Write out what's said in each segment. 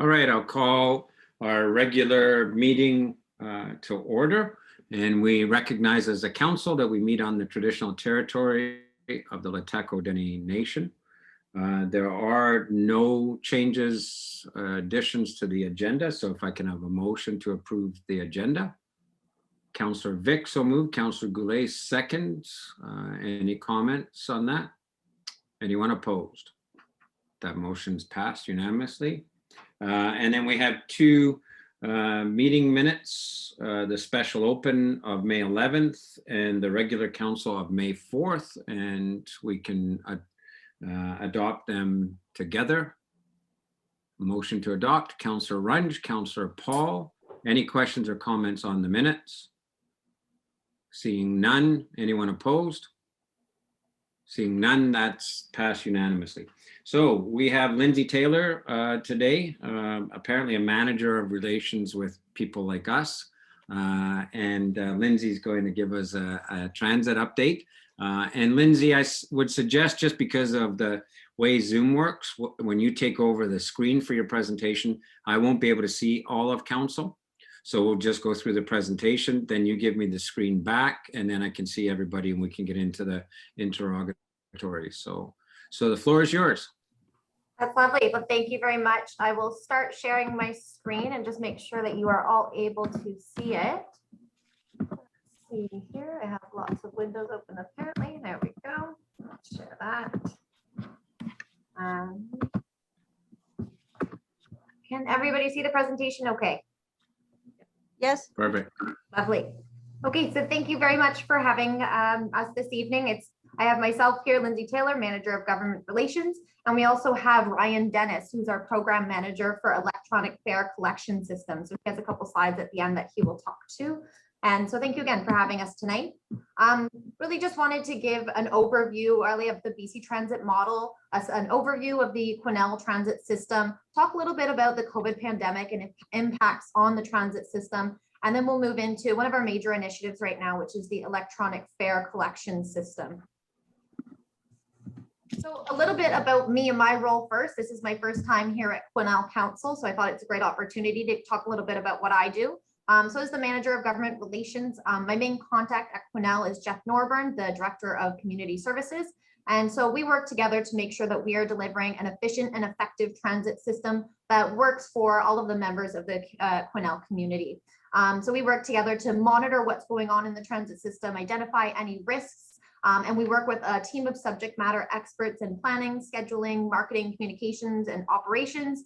All right, I'll call our regular meeting to order. And we recognize as a council that we meet on the traditional territory of the LHTAKO DENE Nation. There are no changes, additions to the agenda. So if I can have a motion to approve the agenda. Councillor Vic, so moved. Councillor Goulet, second. Any comments on that? Anyone opposed? That motion's passed unanimously. And then we have two meeting minutes, the special open of May 11th and the regular council of May 4th, and we can adopt them together. Motion to adopt, Councillor Runge, Councillor Paul. Any questions or comments on the minutes? Seeing none. Anyone opposed? Seeing none, that's passed unanimously. So we have Lindsay Taylor today, apparently a manager of relations with people like us. And Lindsay's going to give us a transit update. And Lindsay, I would suggest, just because of the way Zoom works, when you take over the screen for your presentation, I won't be able to see all of council. So we'll just go through the presentation, then you give me the screen back, and then I can see everybody and we can get into the interrogatory. So the floor is yours. That's lovely. Well, thank you very much. I will start sharing my screen and just make sure that you are all able to see it. Let's see here. I have lots of windows open apparently. There we go. Let's share that. Can everybody see the presentation okay? Yes. Perfect. Lovely. Okay, so thank you very much for having us this evening. I have myself here, Lindsay Taylor, Manager of Government Relations, and we also have Ryan Dennis, who's our Program Manager for Electronic Fare Collection System. So he has a couple slides at the end that he will talk to. And so thank you again for having us tonight. Really just wanted to give an overview early of the BC Transit model, an overview of the Quesnel transit system, talk a little bit about the COVID pandemic and its impacts on the transit system. And then we'll move into one of our major initiatives right now, which is the electronic fare collection system. So a little bit about me and my role first. This is my first time here at Quesnel Council, so I thought it's a great opportunity to talk a little bit about what I do. So as the Manager of Government Relations, my main contact at Quesnel is Jeff Norburn, the Director of Community Services. And so we work together to make sure that we are delivering an efficient and effective transit system that works for all of the members of the Quesnel community. So we work together to monitor what's going on in the transit system, identify any risks, and we work with a team of subject matter experts in planning, scheduling, marketing, communications, and operations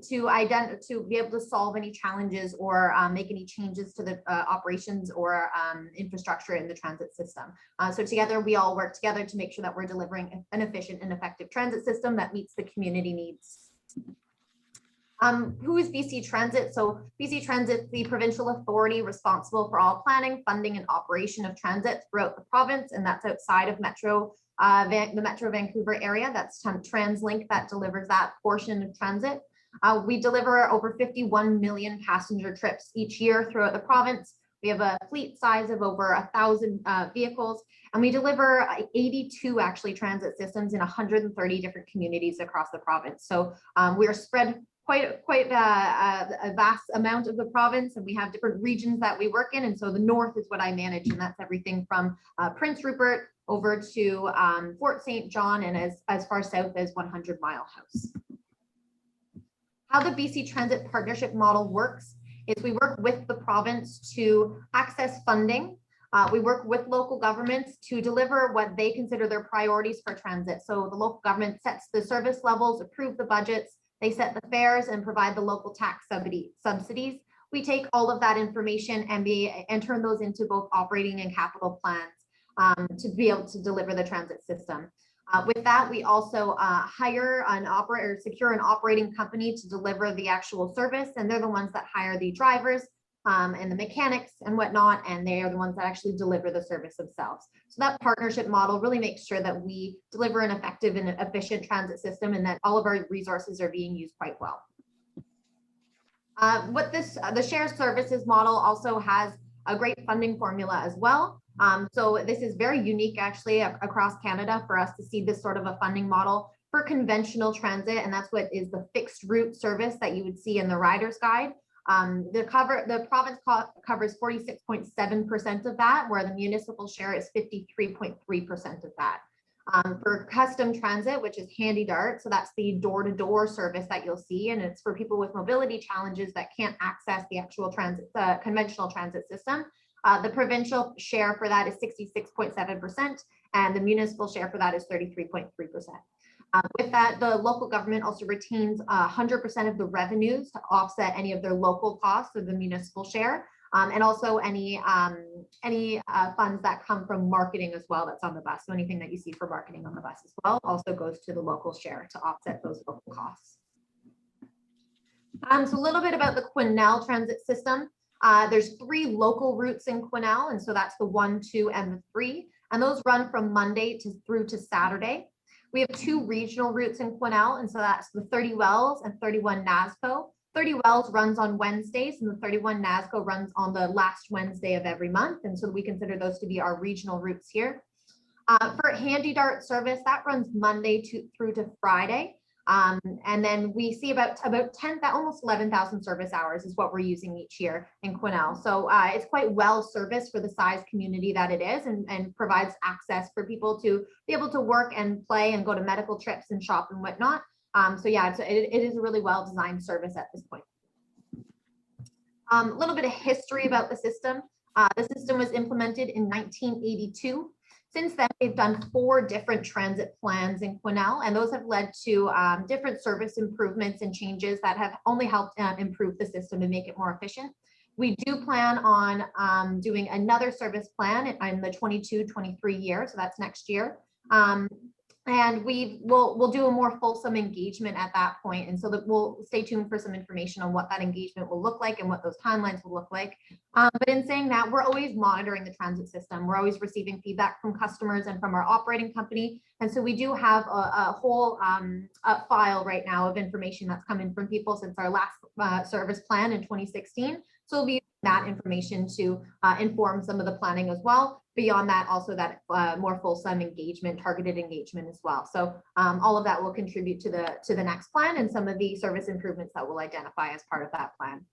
to be able to solve any challenges or make any changes to the operations or infrastructure in the transit system. So together, we all work together to make sure that we're delivering an efficient and effective transit system that meets the community needs. Who is BC Transit? So BC Transit is the provincial authority responsible for all planning, funding, and operation of transit throughout the province, and that's outside of the Metro Vancouver area. That's TransLink that delivers that portion of transit. We deliver over 51 million passenger trips each year throughout the province. We have a fleet size of over 1,000 vehicles, and we deliver 82 actually transit systems in 130 different communities across the province. So we are spread quite a vast amount of the province, and we have different regions that we work in. And so the north is what I manage, and that's everything from Prince Rupert over to Fort St. John and as far south as 100 Mile House. How the BC Transit partnership model works is we work with the province to access funding. We work with local governments to deliver what they consider their priorities for transit. So the local government sets the service levels, approve the budgets, they set the fares and provide the local tax subsidies. We take all of that information and turn those into both operating and capital plans to be able to deliver the transit system. With that, we also hire an operator, secure an operating company to deliver the actual service, and they're the ones that hire the drivers and the mechanics and whatnot, and they are the ones that actually deliver the service themselves. So that partnership model really makes sure that we deliver an effective and efficient transit system and that all of our resources are being used quite well. The shared services model also has a great funding formula as well. So this is very unique actually across Canada for us to see this sort of a funding model. For conventional transit, and that's what is the fixed route service that you would see in the rider's guide. The province covers 46.7% of that, where the municipal share is 53.3% of that. For custom transit, which is Handy Dart, so that's the door-to-door service that you'll see, and it's for people with mobility challenges that can't access the actual transit, conventional transit system. The provincial share for that is 66.7%, and the municipal share for that is 33.3%. With that, the local government also retains 100% of the revenues to offset any of their local costs of the municipal share, and also any funds that come from marketing as well that's on the bus. So anything that you see for marketing on the bus as well also goes to the local share to offset those local costs. So a little bit about the Quesnel transit system. There's 3 local routes in Quesnel, and so that's the 1, 2, and the 3, and those run from Monday through to Saturday. We have 2 regional routes in Quesnel, and so that's the 30 Wells and 31 NASCO. 30 Wells runs on Wednesdays, and the 31 NASCO runs on the last Wednesday of every month, and so we consider those to be our regional routes here. For Handy Dart service, that runs Monday through to Friday. And then we see about 10, almost 11,000 service hours is what we're using each year in Quesnel. So it's quite well serviced for the size community that it is, and provides access for people to be able to work and play and go to medical trips and shop and whatnot. So yeah, it is a really well designed service at this point. A little bit of history about the system. The system was implemented in 1982. Since then, we've done 4 different transit plans in Quesnel, and those have led to different service improvements and changes that have only helped improve the system and make it more efficient. We do plan on doing another service plan in the 22-23 year, so that's next year. And we'll do a more fulsome engagement at that point. And so that we'll stay tuned for some information on what that engagement will look like and what those timelines will look like. But in saying that, we're always monitoring the transit system. We're always receiving feedback from customers and from our operating company. And so we do have a whole file right now of information that's come in from people since our last service plan in 2016. So we'll be using that information to inform some of the planning as well. Beyond that, also that more fulsome engagement, targeted engagement as well. So all of that will contribute to the next plan and some of the service improvements that we'll identify as part of that plan.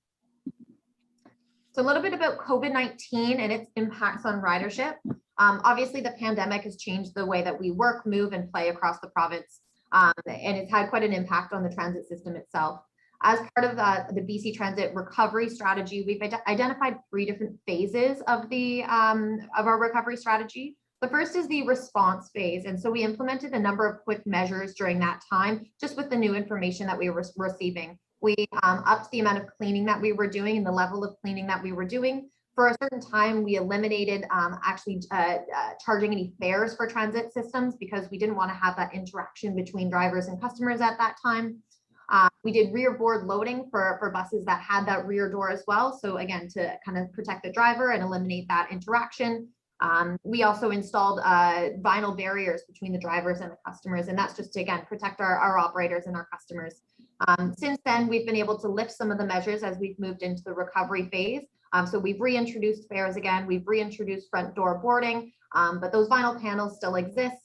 So a little bit about COVID-19 and its impacts on ridership. Obviously, the pandemic has changed the way that we work, move, and play across the province, and it's had quite an impact on the transit system itself. As part of the BC Transit recovery strategy, we've identified 3 different phases of our recovery strategy. The first is the response phase. And so we implemented a number of quick measures during that time, just with the new information that we were receiving. We upped the amount of cleaning that we were doing and the level of cleaning that we were doing. For a certain time, we eliminated charging any fares for transit systems because we didn't want to have that interaction between drivers and customers at that time. We did rear board loading for buses that had that rear door as well. So again, to kind of protect the driver and eliminate that interaction. We also installed vinyl barriers between the drivers and the customers. And that's just to, again, protect our operators and our customers. Since then, we've been able to lift some of the measures as we've moved into the recovery phase. So we've reintroduced fares again. We've reintroduced front door boarding, but those vinyl panels still exist.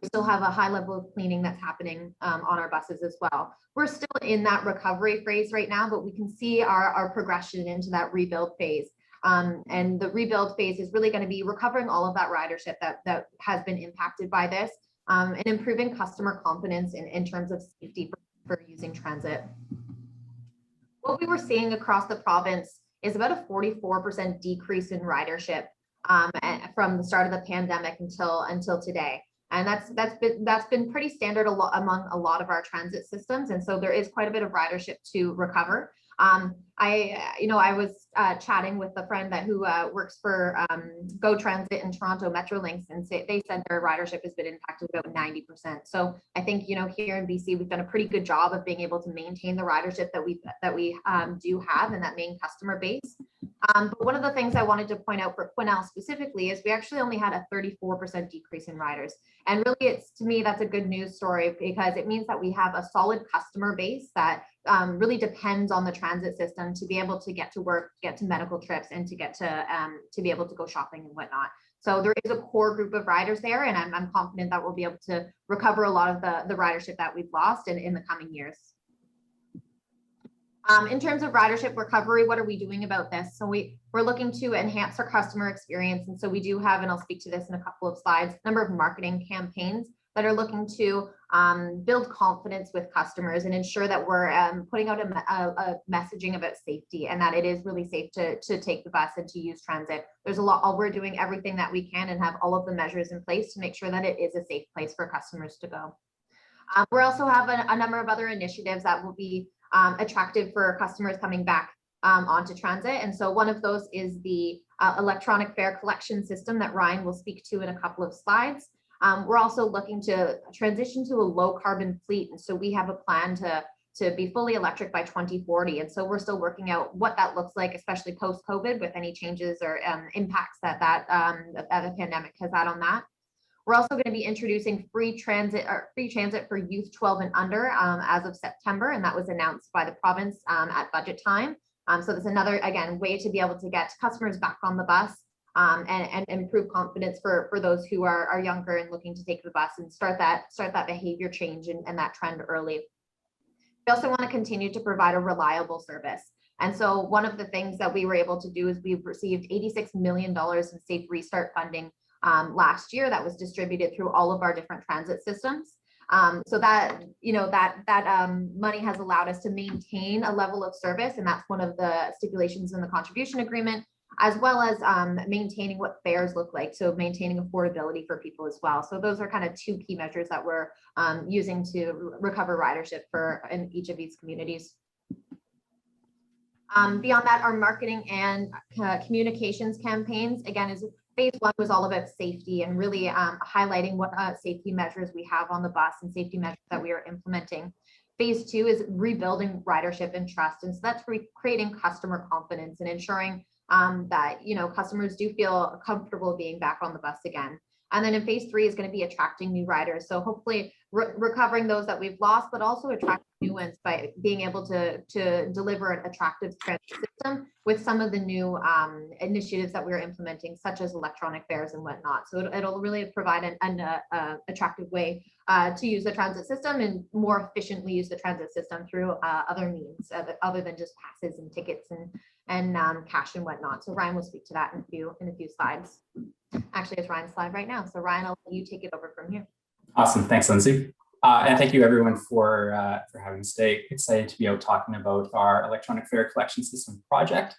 We still have a high level of cleaning that's happening on our buses as well. We're still in that recovery phase right now, but we can see our progression into that rebuild phase. And the rebuild phase is really going to be recovering all of that ridership that has been impacted by this, and improving customer confidence in terms of safety for using transit. What we were seeing across the province is about a 44% decrease in ridership from the start of the pandemic until today. And that's been pretty standard among a lot of our transit systems. And so there is quite a bit of ridership to recover. I was chatting with a friend who works for Go Transit and Toronto Metrolinx, and they said their ridership has been impacted about 90%. So I think, here in BC, we've done a pretty good job of being able to maintain the ridership that we do have in that main customer base. But one of the things I wanted to point out for Quesnel specifically is we actually only had a 34% decrease in riders. And really, to me, that's a good news story because it means that we have a solid customer base that really depends on the transit system to be able to get to work, get to medical trips, and to get to be able to go shopping and whatnot. So there is a core group of riders there, and I'm confident that we'll be able to recover a lot of the ridership that we've lost in the coming years. In terms of ridership recovery, what are we doing about this? So we're looking to enhance our customer experience. And so we do have, and I'll speak to this in a couple of slides, a number of marketing campaigns that are looking to build confidence with customers and ensure that we're putting out a messaging about safety and that it is really safe to take the bus and to use transit. There's a lot, we're doing everything that we can and have all of the measures in place to make sure that it is a safe place for customers to go. We also have a number of other initiatives that will be attractive for customers coming back onto transit. And so one of those is the electronic fare collection system that Ryan will speak to in a couple of slides. We're also looking to transition to a low carbon fleet. And so we have a plan to be fully electric by 2040. And so we're still working out what that looks like, especially post-COVID, with any changes or impacts that the pandemic has had on that. We're also going to be introducing free transit for youth 12 and under as of September, and that was announced by the province at budget time. So there's another, again, way to be able to get customers back on the bus and improve confidence for those who are younger and looking to take the bus and start that behavior change and that trend early. We also want to continue to provide a reliable service. And so one of the things that we were able to do is we've received $86 million in Safe Restart funding last year that was distributed through all of our different transit systems. So that, that money has allowed us to maintain a level of service, and that's one of the stipulations in the contribution agreement, as well as maintaining what fares look like. So maintaining affordability for people as well. So those are kind of two key measures that we're using to recover ridership in each of these communities. Beyond that, our marketing and communications campaigns, again, is phase one was all about safety and really highlighting what safety measures we have on the bus and safety measures that we are implementing. Phase two is rebuilding ridership and trust. And so that's creating customer confidence and ensuring that, customers do feel comfortable being back on the bus again. And then in phase three is going to be attracting new riders. So hopefully recovering those that we've lost, but also attracting new ones by being able to deliver an attractive transit system with some of the new initiatives that we're implementing, such as electronic fares and whatnot. So it'll really provide an attractive way to use the transit system and more efficiently use the transit system through other means other than just passes and tickets and cash and whatnot. So Ryan will speak to that in a few slides. Actually, it's Ryan's slide right now. So Ryan, I'll let you take it over from here. Awesome. Thanks, Lindsay. And thank you everyone for having us today. Excited to be out talking about our electronic fare collection system project.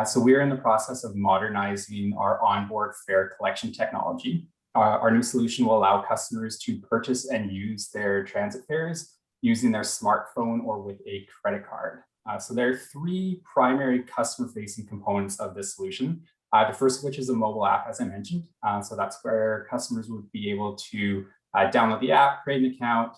So we're in the process of modernizing our onboard fare collection technology. Our new solution will allow customers to purchase and use their transit fares using their smartphone or with a credit card. So there are three primary customer-facing components of this solution. The first of which is a mobile app, as I mentioned. So that's where customers would be able to download the app, create an account,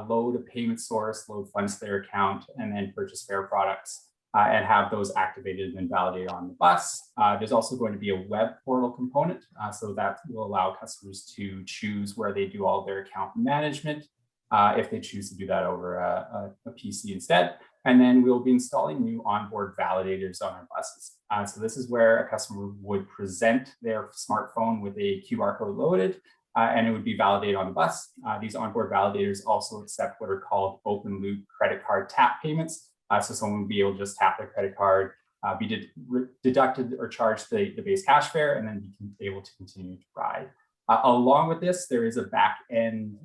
load a payment source, load funds to their account, and then purchase fare products and have those activated and validated on the bus. There's also going to be a web portal component. So that will allow customers to choose where they do all their account management if they choose to do that over a PC instead. And then we'll be installing new onboard validators on our buses. So this is where a customer would present their smartphone with a QR code loaded, and it would be validated on the bus. These onboard validators also accept what are called open loop credit card tap payments. So someone would be able to just tap their credit card, be deducted or charged the base cash fare, and then be able to continue to ride. Along with this, there is a back-end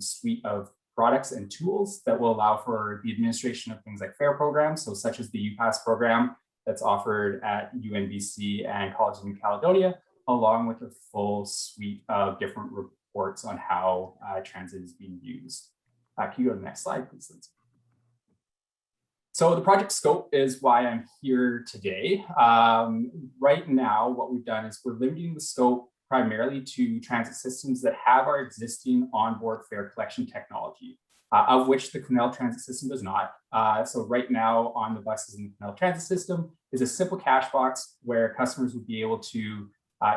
suite of products and tools that will allow for the administration of things like fare programs, so such as the UPass program that's offered at UNBC and College of New Caledonia, along with a full suite of different reports on how transit is being used. Can you go to the next slide, please, Lindsay? So the project scope is why I'm here today. Right now, what we've done is we're limiting the scope primarily to transit systems that have our existing onboard fare collection technology, of which the Quesnel transit system does not. So right now on the buses in the Quesnel transit system is a simple cash box where customers would be able to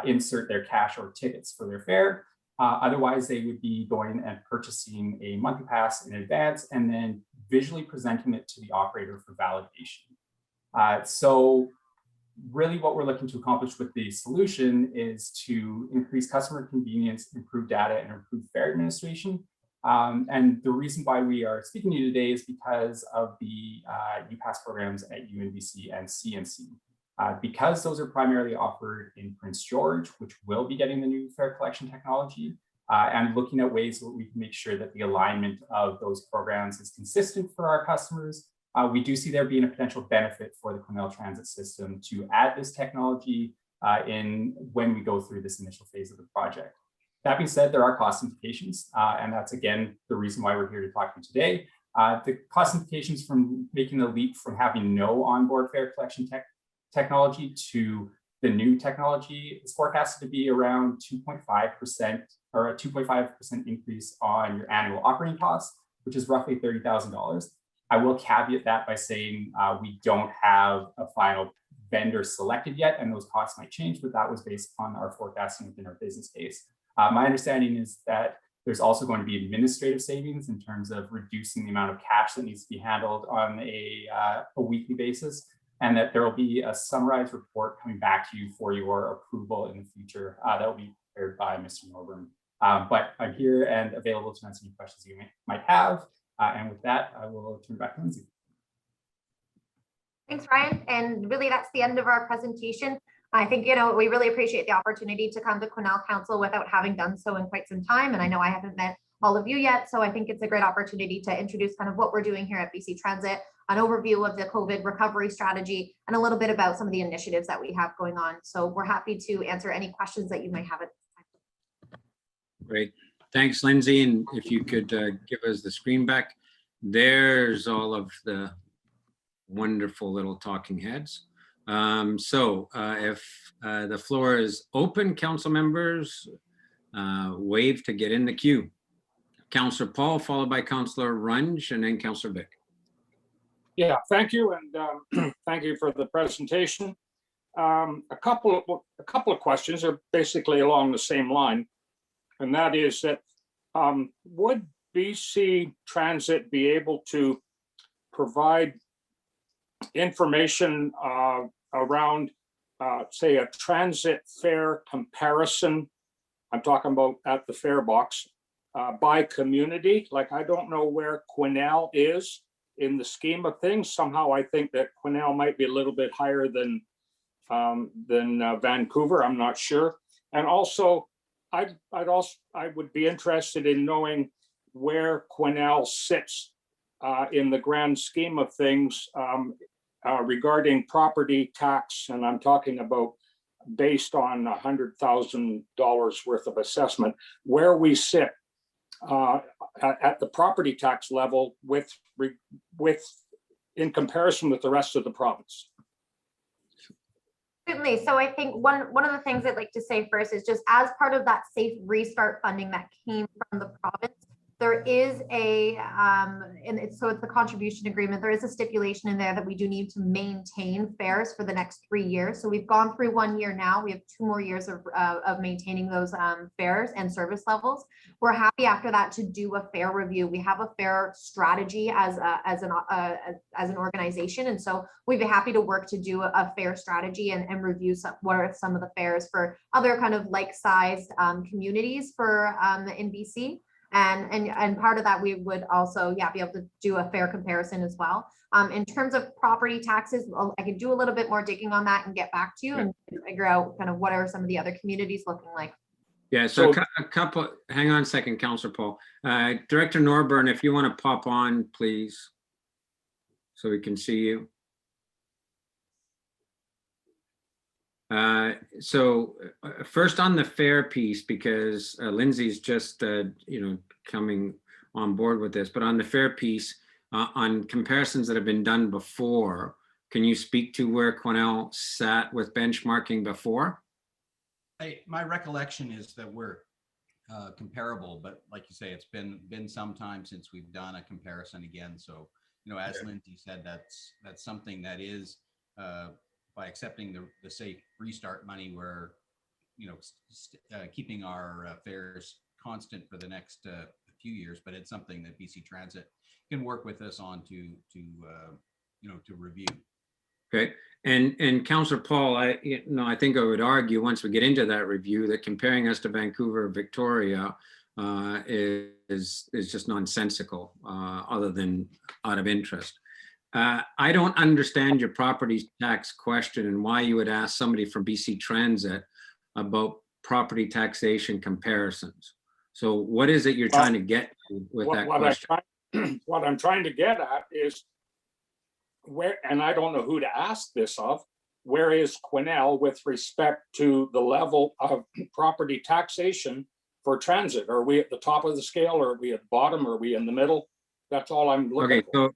insert their cash or tickets for their fare. Otherwise, they would be going and purchasing a monthly pass in advance and then visually presenting it to the operator for validation. So really what we're looking to accomplish with the solution is to increase customer convenience, improve data, and improve fare administration. And the reason why we are speaking to you today is because of the UPass programs at UNBC and CNC. Because those are primarily offered in Prince George, which will be getting the new fare collection technology, and looking at ways where we can make sure that the alignment of those programs is consistent for our customers. We do see there being a potential benefit for the Quesnel transit system to add this technology when we go through this initial phase of the project. That being said, there are cost implications, and that's again the reason why we're here to talk to you today. The cost implications from making the leap from having no onboard fare collection technology to the new technology is forecasted to be around 2.5% or a 2.5% increase on your annual operating costs, which is roughly $30,000. I will caveat that by saying we don't have a final vendor selected yet, and those costs might change, but that was based on our forecasting within our business case. My understanding is that there's also going to be administrative savings in terms of reducing the amount of cash that needs to be handled on a weekly basis, and that there will be a summarized report coming back to you for your approval in the future that will be prepared by Mr. Norburn. But I'm here and available to answer any questions you might have. And with that, I will turn it back to Lindsay. Thanks, Ryan. And really, that's the end of our presentation. I think, we really appreciate the opportunity to come to Quesnel Council without having done so in quite some time. And I know I haven't met all of you yet, so I think it's a great opportunity to introduce kind of what we're doing here at BC Transit, an overview of the COVID recovery strategy, and a little bit about some of the initiatives that we have going on. So we're happy to answer any questions that you might have at this time. Great. Thanks, Lindsay. And if you could give us the screen back, there's all of the wonderful little talking heads. If the floor is open, council members, wave to get in the queue. Councillor Paul, followed by Councillor Runge, and then Councillor Vic. Yeah, thank you, and thank you for the presentation. A couple of questions are basically along the same line, and that is that would BC Transit be able to provide information around, say, a transit fare comparison? I'm talking about at the fare box by community. Like, I don't know where Quesnel is in the scheme of things. Somehow I think that Quesnel might be a little bit higher than Vancouver. I'm not sure. And also, I would be interested in knowing where Quesnel sits in the grand scheme of things regarding property tax, and I'm talking about based on $100,000 worth of assessment, where we sit at the property tax level with in comparison with the rest of the province. Certainly. So I think one of the things I'd like to say first is just as part of that safe restart funding that came from the province, there is so it's the contribution agreement. There is a stipulation in there that we do need to maintain fares for the next 3 years. So we've gone through 1 year now. We have 2 more years of maintaining those fares and service levels. We're happy after that to do a fare review. We have a fare strategy as an organization, and so we'd be happy to work to do a fare strategy and review what are some of the fares for other kind of like-sized communities in BC. And part of that, we would also, be able to do a fair comparison as well. In terms of property taxes, I could do a little bit more digging on that and get back to you and figure out kind of what are some of the other communities looking like. Yeah, so a couple, hang on a second, Councillor Paul. Director Norburn, if you want to pop on, please, so we can see you. First on the fare piece, because Lindsay's just coming on board with this, but on the fare piece, on comparisons that have been done before, can you speak to where Quesnel sat with benchmarking before? My recollection is that we're comparable, but like you say, it's been some time since we've done a comparison again. So, as Lindsay said, that's something that is by accepting the safe restart money, we're keeping our fares constant for the next few years, but it's something that BC Transit can work with us on to review. Okay. And Councillor Paul, I think I would argue once we get into that review that comparing us to Vancouver, Victoria is just nonsensical, other than out of interest. I don't understand your property tax question and why you would ask somebody from BC Transit about property taxation comparisons. So what is it you're trying to get to with that question? What I'm trying to get at is where, and I don't know who to ask this of, where is Quesnel with respect to the level of property taxation for transit? Are we at the top of the scale, or are we at the bottom, or are we in the middle? That's all I'm looking for.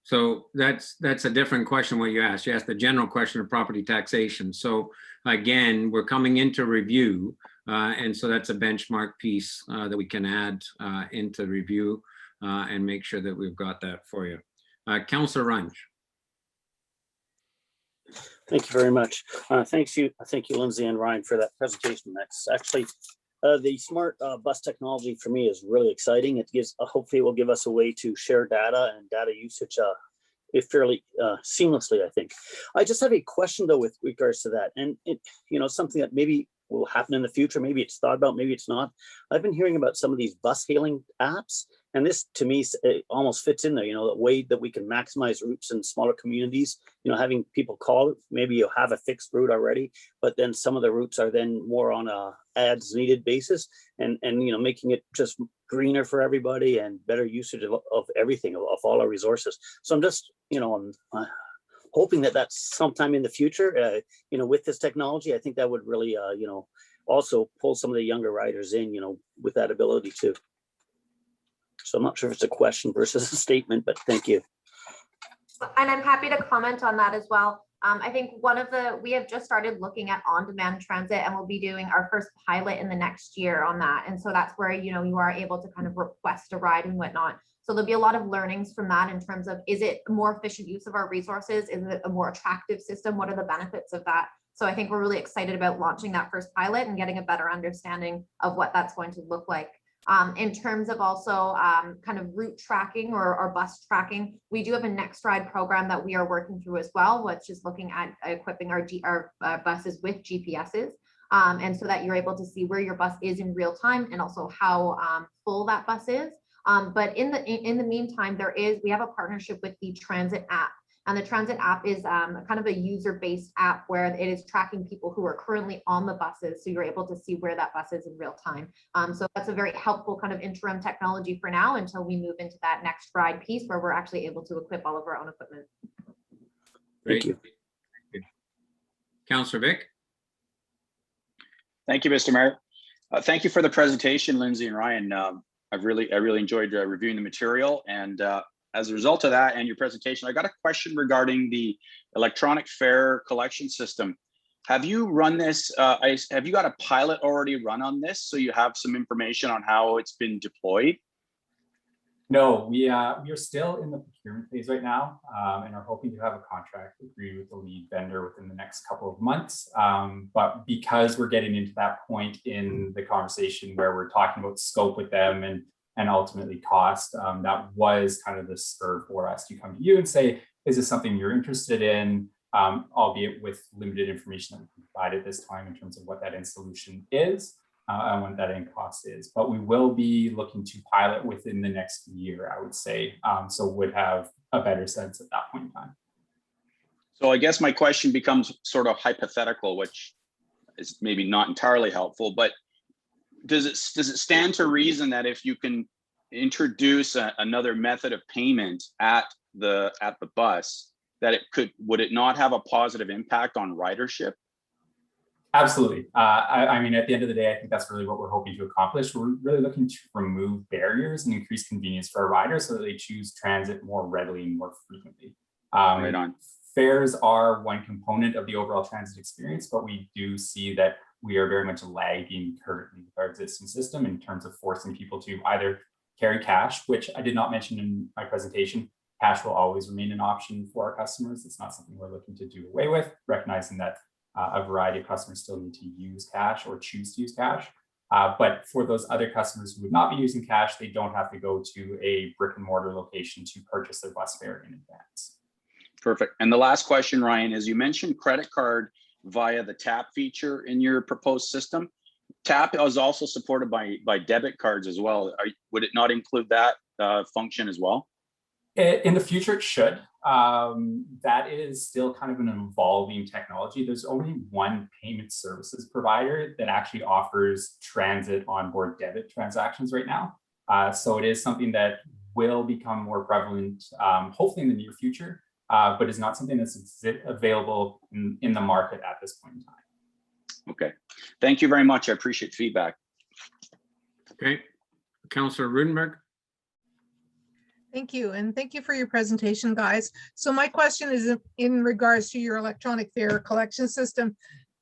So that's a different question what you asked. You asked the general question of property taxation. So again, we're coming into review, and so that's a benchmark piece that we can add into review and make sure that we've got that for you. Councillor Runge. Thank you very much. Thank you, Lindsay and Ryan, for that presentation. That's actually the smart bus technology for me is really exciting. It gives, hopefully it will give us a way to share data and data usage fairly seamlessly, I think. I just have a question though with regards to that, and it, something that maybe will happen in the future. Maybe it's thought about, maybe it's not. I've been hearing about some of these bus hailing apps, and this to me it almost fits in there. The way that we can maximize routes in smaller communities. Having people call, maybe you have a fixed route already, but then some of the routes are then more on a ads needed basis, and making it just greener for everybody and better usage of everything, of all our resources. So I'm just I'm hoping that that's sometime in the future, with this technology. I think that would really, also pull some of the younger riders in, with that ability too. So I'm not sure if it's a question versus a statement, but thank you. And I'm happy to comment on that as well. I think we have just started looking at on-demand transit, and we'll be doing our first pilot in the next year on that. And so that's where, you are able to kind of request a ride and whatnot. So there'll be a lot of learnings from that in terms of, is it a more efficient use of our resources? Is it a more attractive system? What are the benefits of that? So I think we're really excited about launching that first pilot and getting a better understanding of what that's going to look like. In terms of also kind of route tracking or bus tracking, we do have a Next Ride program that we are working through as well, which is looking at equipping our buses with GPSs. And so that you're able to see where your bus is in real time and also how full that bus is. But in the meantime, we have a partnership with the Transit app. And the Transit app is kind of a user-based app where it is tracking people who are currently on the buses. So you're able to see where that bus is in real time. So that's a very helpful kind of interim technology for now until we move into that Next Ride piece where we're actually able to equip all of our own equipment. Great. Thank you. Councillor Vic. Thank you, Mr. Mayor. Thank you for the presentation, Lindsay and Ryan. I really enjoyed reviewing the material, and as a result of that and your presentation, I got a question regarding the electronic fare collection system. Have you run this? Have you got a pilot already run on this, so you have some information on how it's been deployed? No, we are still in the procurement phase right now, and are hoping to have a contract agreed with the lead vendor within the next couple of months. But because we're getting into that point in the conversation where we're talking about scope with them and ultimately cost, that was kind of the spur for us to come to you and say, is this something you're interested in, albeit with limited information that we can provide at this time in terms of what that end solution is and what that end cost is. But we will be looking to pilot within the next year, I would say, so would have a better sense at that point in time. So I guess my question becomes sort of hypothetical, which is maybe not entirely helpful, but does it stand to reason that if you can introduce another method of payment at the bus, that would it not have a positive impact on ridership? Absolutely. I mean, at the end of the day, I think that's really what we're hoping to accomplish. We're really looking to remove barriers and increase convenience for our riders so that they choose transit more readily and more frequently. Right on. Fares are one component of the overall transit experience, but we do see that we are very much lagging currently with our existing system in terms of forcing people to either carry cash, which I did not mention in my presentation. Cash will always remain an option for our customers. It's not something we're looking to do away with, recognizing that a variety of customers still need to use cash or choose to use cash. But for those other customers who would not be using cash, they don't have to go to a brick and mortar location to purchase their bus fare in advance. Perfect. And the last question, Ryan, is you mentioned credit card via the tap feature in your proposed system. Tap is also supported by debit cards as well. Would it not include that function as well? In the future, it should. That is still kind of an evolving technology. There's only one payment services provider that actually offers transit onboard debit transactions right now. So it is something that will become more prevalent, hopefully in the near future, but is not something that's available in the market at this point in time. Okay, thank you very much. I appreciate feedback. Okay, Councillor Roodenburg. Thank you, and thank you for your presentation, guys. So my question is in regards to your electronic fare collection system.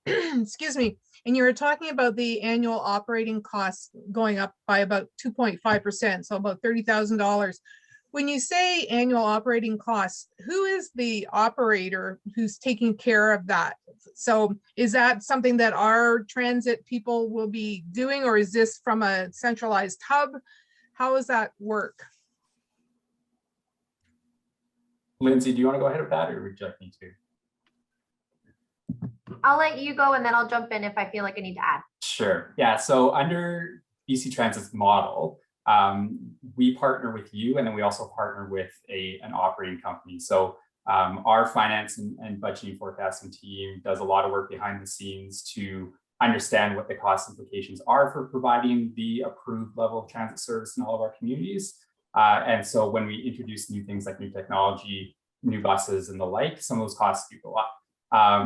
Excuse me. And you were talking about the annual operating costs going up by about 2.5%, so about $30,000. When you say annual operating costs, who is the operator who's taking care of that? So is that something that our transit people will be doing, or is this from a centralized hub? How does that work? Lindsay, do you want to go ahead with that, or would you like me to? I'll let you go and then I'll jump in if I feel like I need to add. Sure. Yeah. So under BC Transit's model, we partner with you, and then we also partner with an operating company. So our finance and budgeting forecasting team does a lot of work behind the scenes to understand what the cost implications are for providing the approved level of transit service in all of our communities. And so when we introduce new things like new technology, new buses and the like, some of those costs do go up.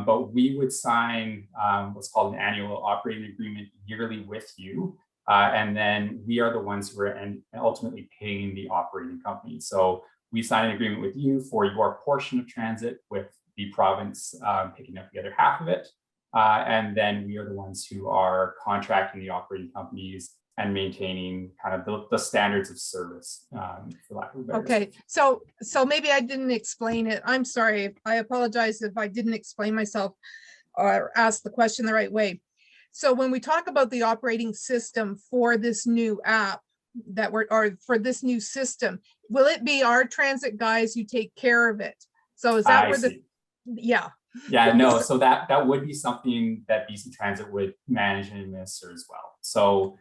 But we would sign what's called an annual operating agreement yearly with you. And then we are the ones who are ultimately paying the operating company. So we sign an agreement with you for your portion of transit, with the province picking up the other half of it. And then we are the ones who are contracting the operating companies and maintaining kind of the standards of service, for lack of a better. Okay, so maybe I didn't explain it. I'm sorry. I apologize if I didn't explain myself or ask the question the right way. So when we talk about the operating system for this new app or for this new system, will it be our transit guys who take care of it? So is that where yeah. Yeah, no, so that would be something that BC Transit would manage and administer as well. So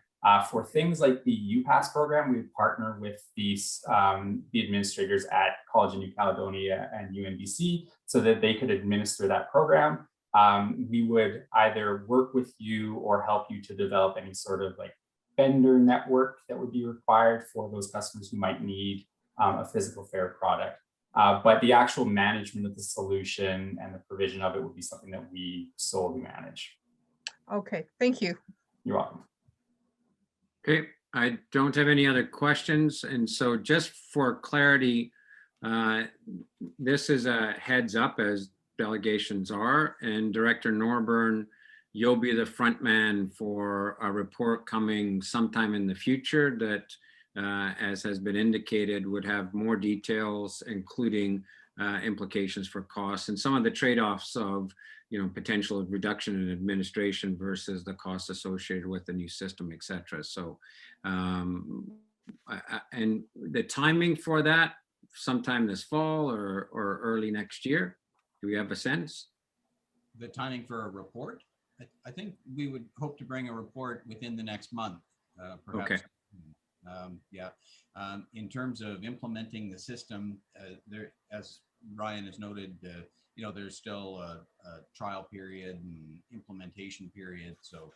for things like the UPass program, we partner with the administrators at College of New Caledonia and UNBC so that they could administer that program. We would either work with you or help you to develop any sort of like vendor network that would be required for those customers who might need a physical fare product. But the actual management of the solution and the provision of it would be something that we solely manage. Okay, thank you. You're welcome. Okay, I don't have any other questions. And so just for clarity, this is a heads up, as delegations are, and Director Norburn, you'll be the front man for a report coming sometime in the future that, as has been indicated, would have more details, including implications for costs and some of the trade-offs of, potential reduction in administration versus the costs associated with the new system, et cetera. So, and the timing for that, sometime this fall or early next year, do we have a sense? The timing for a report? I think we would hope to bring a report within the next month, perhaps. Okay. Yeah. In terms of implementing the system, there, as Ryan has noted, there's still a trial period and implementation period. So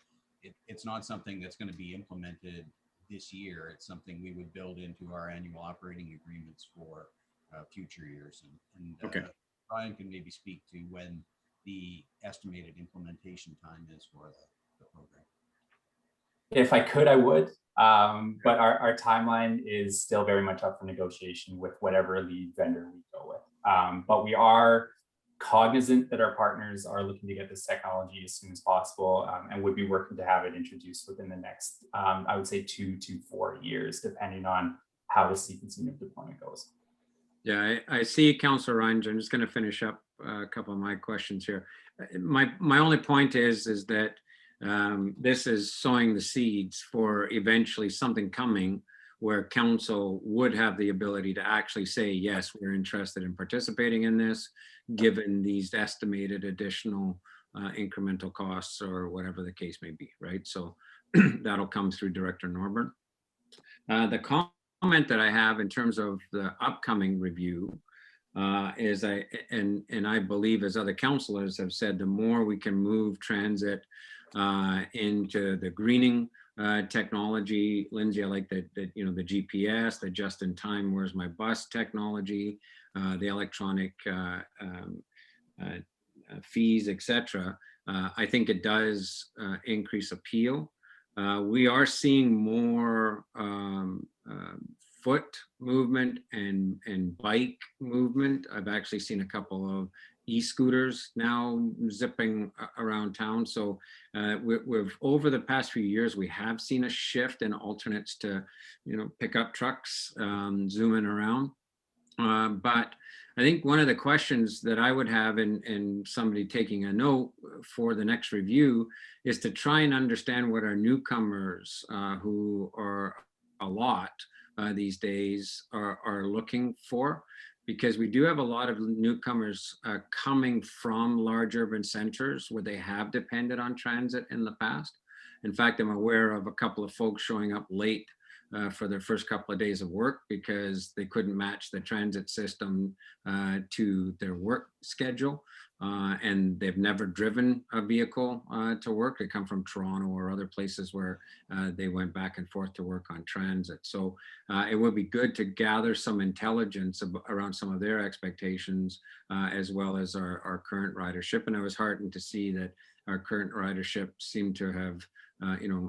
it's not something that's going to be implemented this year. It's something we would build into our annual operating agreements for future years. And okay. Ryan can maybe speak to when the estimated implementation time is for the program. If I could, I would. But our timeline is still very much up for negotiation with whatever lead vendor we go with. But we are cognizant that our partners are looking to get this technology as soon as possible, and would be working to have it introduced within the next, I would say 2 to 4 years, depending on how the sequencing of deployment goes. Yeah, I see Councillor Ryan. I'm just going to finish up a couple of my questions here. My only point is that this is sowing the seeds for eventually something coming where council would have the ability to actually say, yes, we're interested in participating in this, given these estimated additional incremental costs or whatever the case may be, right? So that'll come through Director Norburn. The comment that I have in terms of the upcoming review is I believe, as other councillors have said, the more we can move transit into the greening technology. Lindsay, I like that the GPS, the just-in-time, where's my bus technology, the electronic fees, etc. I think it does increase appeal. We are seeing more foot movement and bike movement. I've actually seen a couple of e-scooters now zipping around town. So we've over the past few years, we have seen a shift in alternates to, pickup trucks zooming around. But I think one of the questions that I would have in somebody taking a note for the next review is to try and understand what our newcomers who are a lot these days are looking for, because we do have a lot of newcomers coming from large urban centers where they have depended on transit in the past. In fact, I'm aware of a couple of folks showing up late for their first couple of days of work because they couldn't match the transit system to their work schedule. And they've never driven a vehicle to work. They come from Toronto or other places where they went back and forth to work on transit. So it would be good to gather some intelligence around some of their expectations, as well as our current ridership. And I was heartened to see that our current ridership seemed to have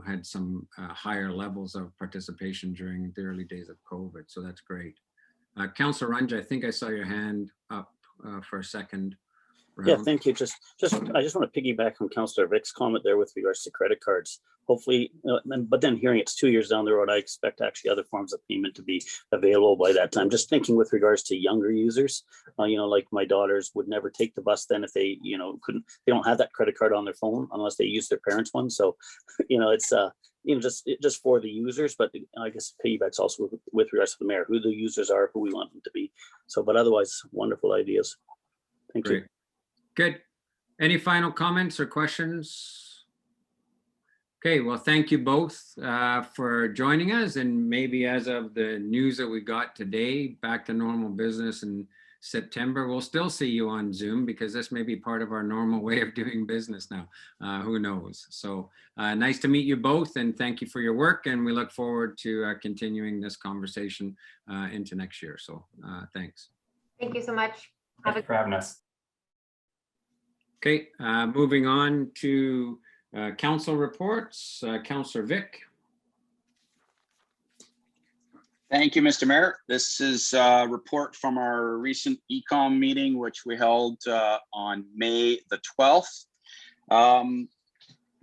had some higher levels of participation during the early days of COVID. So that's great. Councillor Runge, I think I saw your hand up for a second round. Yeah, thank you. I just want to piggyback on Councillor Vick's comment there with regards to credit cards. Hopefully, but then hearing it's 2 years down the road, I expect actually other forms of payment to be available by that time. Just thinking with regards to younger users, like my daughters would never take the bus then if they, they don't have that credit card on their phone unless they use their parents' one. So, it's just for the users, but I guess piggybacks also with regards to the mayor, who the users are, who we want them to be. So, but otherwise, wonderful ideas. Thank Great. you. Good. Any final comments or questions? Okay, well, thank you both for joining us, and maybe as of the news that we got today, back to normal business in September, we'll still see you on Zoom because this may be part of our normal way of doing business now. Who knows? So nice to meet you both, and thank you for your work, and we look forward to continuing this conversation into next year. So thanks. Thank you so much. Thank you for having us. Okay, moving on to council reports. Councillor Vick. Thank you, Mr. Mayor. This is a report from our recent ECOM meeting, which we held on May the 12th.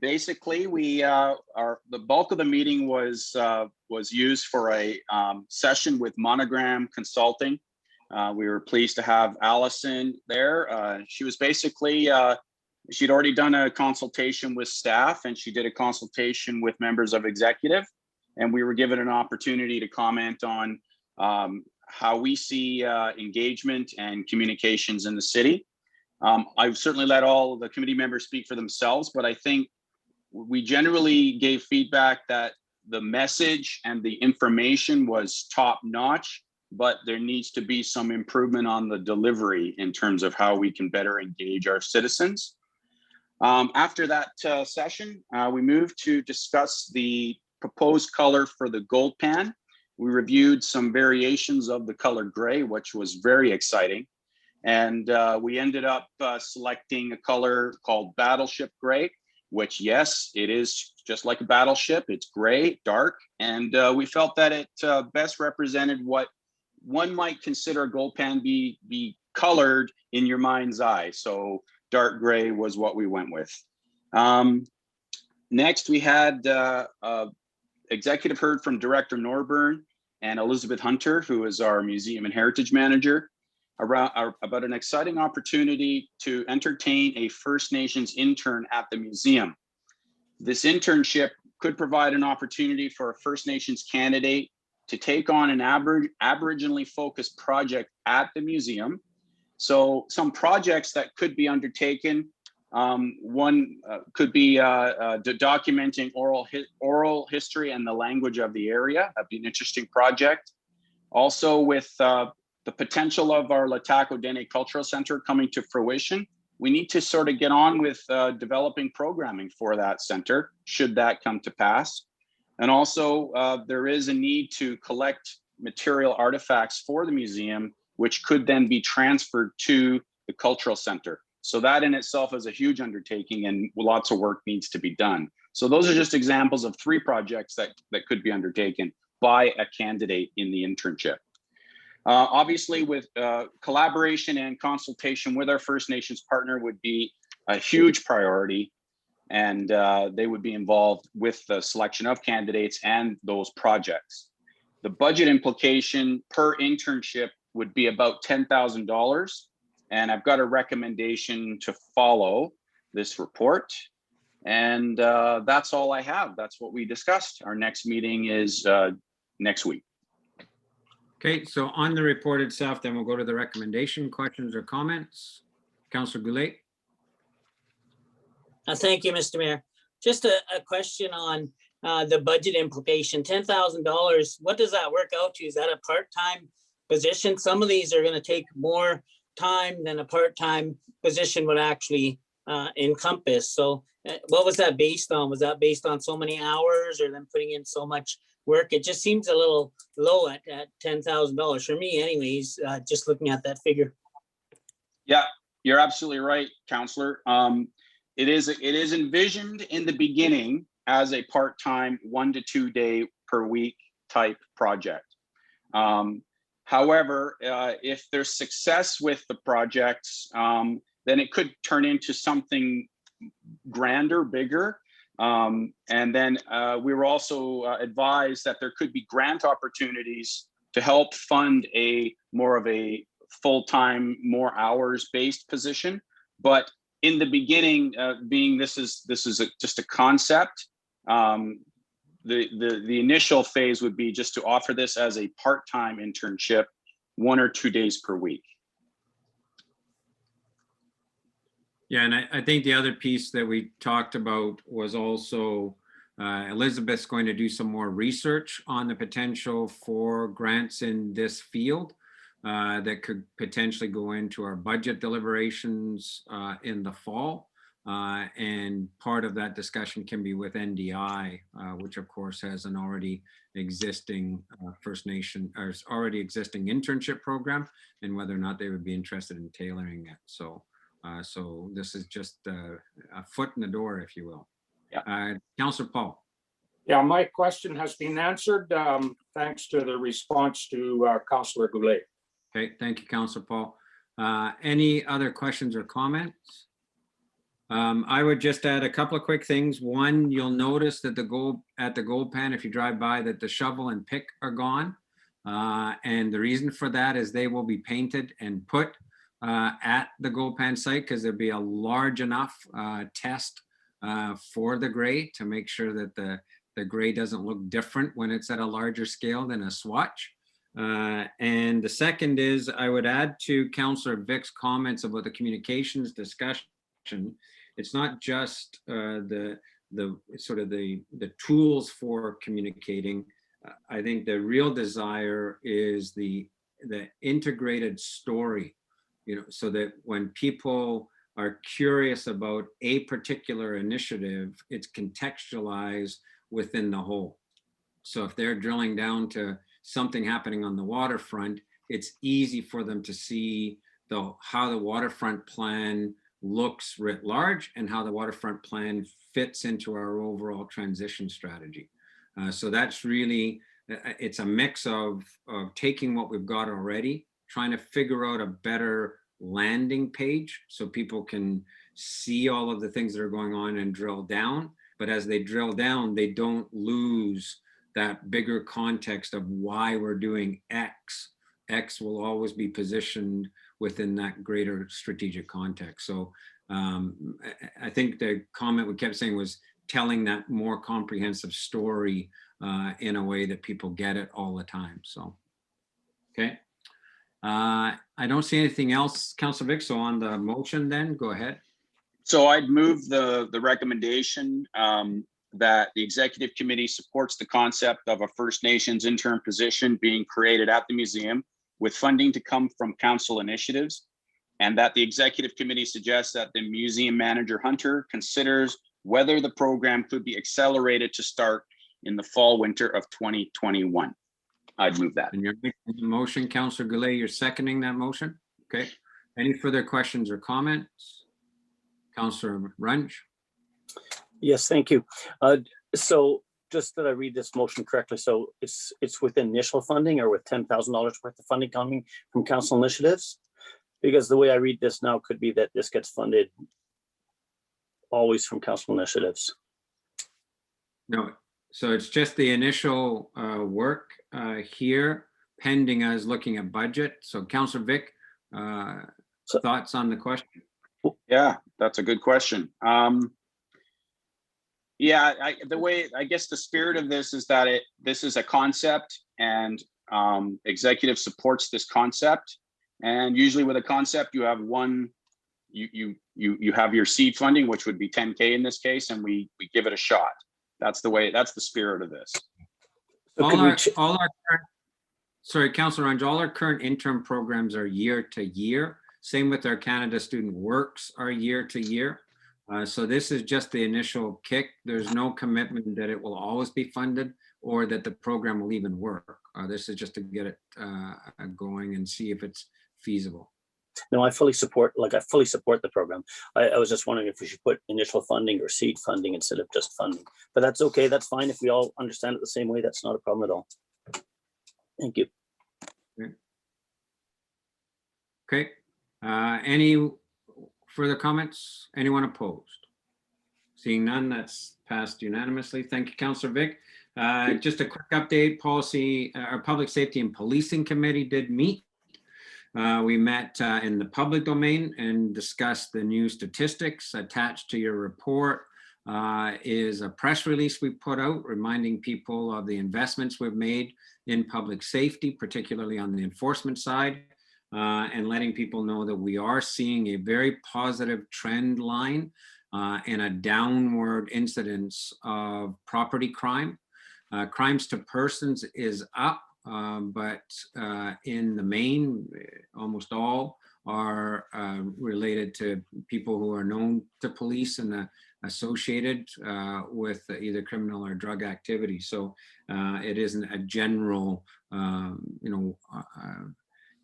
Basically, the bulk of the meeting was used for a session with Monogram Consulting. We were pleased to have Allison there. She was basically, she'd already done a consultation with staff, and she did a consultation with members of executive. And we were given an opportunity to comment on how we see engagement and communications in the city. I've certainly let all the committee members speak for themselves, but I think we generally gave feedback that the message and the information was top notch, but there needs to be some improvement on the delivery in terms of how we can better engage our citizens. After that session, we moved to discuss the proposed color for the gold pan. We reviewed some variations of the color gray, which was very exciting. And we ended up selecting a color called Battleship Gray, which, yes, it is just like a battleship. It's gray, dark, and we felt that it best represented what one might consider a gold pan be colored in your mind's eye. So dark gray was what we went with. Next, we had executive heard from Director Norburn and Elizabeth Hunter, who is our Museum and Heritage Manager, about an exciting opportunity to entertain a First Nations intern at the museum. This internship could provide an opportunity for a First Nations candidate to take on an Aboriginally focused project at the museum. So some projects that could be undertaken, one could be documenting oral history and the language of the area. That'd be an interesting project. Also with the potential of our LHTAKO DENE Cultural Center coming to fruition, we need to sort of get on with developing programming for that center, should that come to pass. And also there is a need to collect material artifacts for the museum, which could then be transferred to the cultural center. So that in itself is a huge undertaking and lots of work needs to be done. So those are just examples of 3 projects that could be undertaken by a candidate in the internship. Obviously, with collaboration and consultation with our First Nations partner would be a huge priority, and they would be involved with the selection of candidates and those projects. The budget implication per internship would be about $10,000, and I've got a recommendation to follow this report. And that's all I have. That's what we discussed. Our next meeting is next week. Okay, so on the report itself, then we'll go to the recommendation. Questions or comments? Councillor Goulet? Thank you, Mr. Mayor. Just a question on the budget implication, $10,000. What does that work out to? Is that a part-time position? Some of these are going to take more time than a part-time position would actually encompass. So what was that based on? Was that based on so many hours or them putting in so much work? It just seems a little low at $10,000 for me anyways, just looking at that figure. Yeah, you're absolutely right, Councillor. It is envisioned in the beginning as a part-time 1 to 2 day per week type project. However, if there's success with the projects, then it could turn into something grander, bigger. And then we were also advised that there could be grant opportunities to help fund more of a full-time, more hours-based position. But in the beginning, being this is just a concept, the initial phase would be just to offer this as a part-time internship, 1 or 2 days per week. Yeah, and I think the other piece that we talked about was also Elizabeth's going to do some more research on the potential for grants in this field that could potentially go into our budget deliberations in the fall. And part of that discussion can be with NDI, which of course has an already existing First Nation or already existing internship program, and whether or not they would be interested in tailoring it. So this is just a foot in the door, if you will. Yeah. Councillor Paul. Yeah, my question has been answered thanks to the response to Councillor Goulet. Okay, thank you, Councillor Paul. Any other questions or comments? I would just add a couple of quick things. One, you'll notice that at the gold pan, if you drive by, that the shovel and pick are gone. And the reason for that is they will be painted and put at the gold pan site, because there'll be a large enough test for the gray to make sure that the gray doesn't look different when it's at a larger scale than a swatch. And the second is, I would add to Councillor Vic's comments about the communications discussion. It's not just the tools for communicating. I think the real desire is the integrated story, so that when people are curious about a particular initiative, it's contextualized within the whole. So if they're drilling down to something happening on the waterfront, it's easy for them to see how the waterfront plan looks writ large and how the waterfront plan fits into our overall transition strategy. So that's really, it's a mix of taking what we've got already, trying to figure out a better landing page so people can see all of the things that are going on and drill down. But as they drill down, they don't lose that bigger context of why we're doing X. X will always be positioned within that greater strategic context. So I think the comment we kept saying was telling that more comprehensive story in a way that people get it all the time. So, okay. I don't see anything else, Councillor Vic. So on the motion, then go ahead. So I'd move the recommendation that the executive committee supports the concept of a First Nations intern position being created at the museum with funding to come from council initiatives, and that the executive committee suggests that the museum manager Hunter considers whether the program could be accelerated to start in the fall winter of 2021. I'd move that. And you're making the motion, Councillor Goulet, you're seconding that motion? Okay. Any further questions or comments? Councillor Runge? Yes, thank you. So just that I read this motion correctly, so it's with initial funding or with $10,000 worth of funding coming from council initiatives? Because the way I read this now could be that this gets funded always from council initiatives. No, so it's just the initial work here pending us looking at budget. So Councillor Vic, thoughts on the question? Yeah, that's a good question. Yeah, I guess the spirit of this is that this is a concept, and executive supports this concept. And usually with a concept, you have you have your seed funding, which would be 10K in this case, and we give it a shot. That's the spirit of this. Sorry, Councillor Runge, all our current interim programs are year to year. Same with our Canada Student Works are year to year. So this is just the initial kick. There's no commitment that it will always be funded or that the program will even work. This is just to get it going and see if it's feasible. No, I fully support the program. I was just wondering if we should put initial funding or seed funding instead of just funding. But that's okay. That's fine. If we all understand it the same way, that's not a problem at all. Thank you. Okay. Any further comments? Anyone opposed? Seeing none, that's passed unanimously. Thank you, Councillor Vic. Just a quick update. Our Public Safety and Policing Committee did meet. We met in the public domain and discussed the new statistics. Attached to your report is a press release we put out reminding people of the investments we've made in public safety, particularly on the enforcement side, and letting people know that we are seeing a very positive trend line and a downward incidence of property crime. Crimes to persons is up, but in the main, almost all are related to people who are known to police and associated with either criminal or drug activity. So it isn't a general,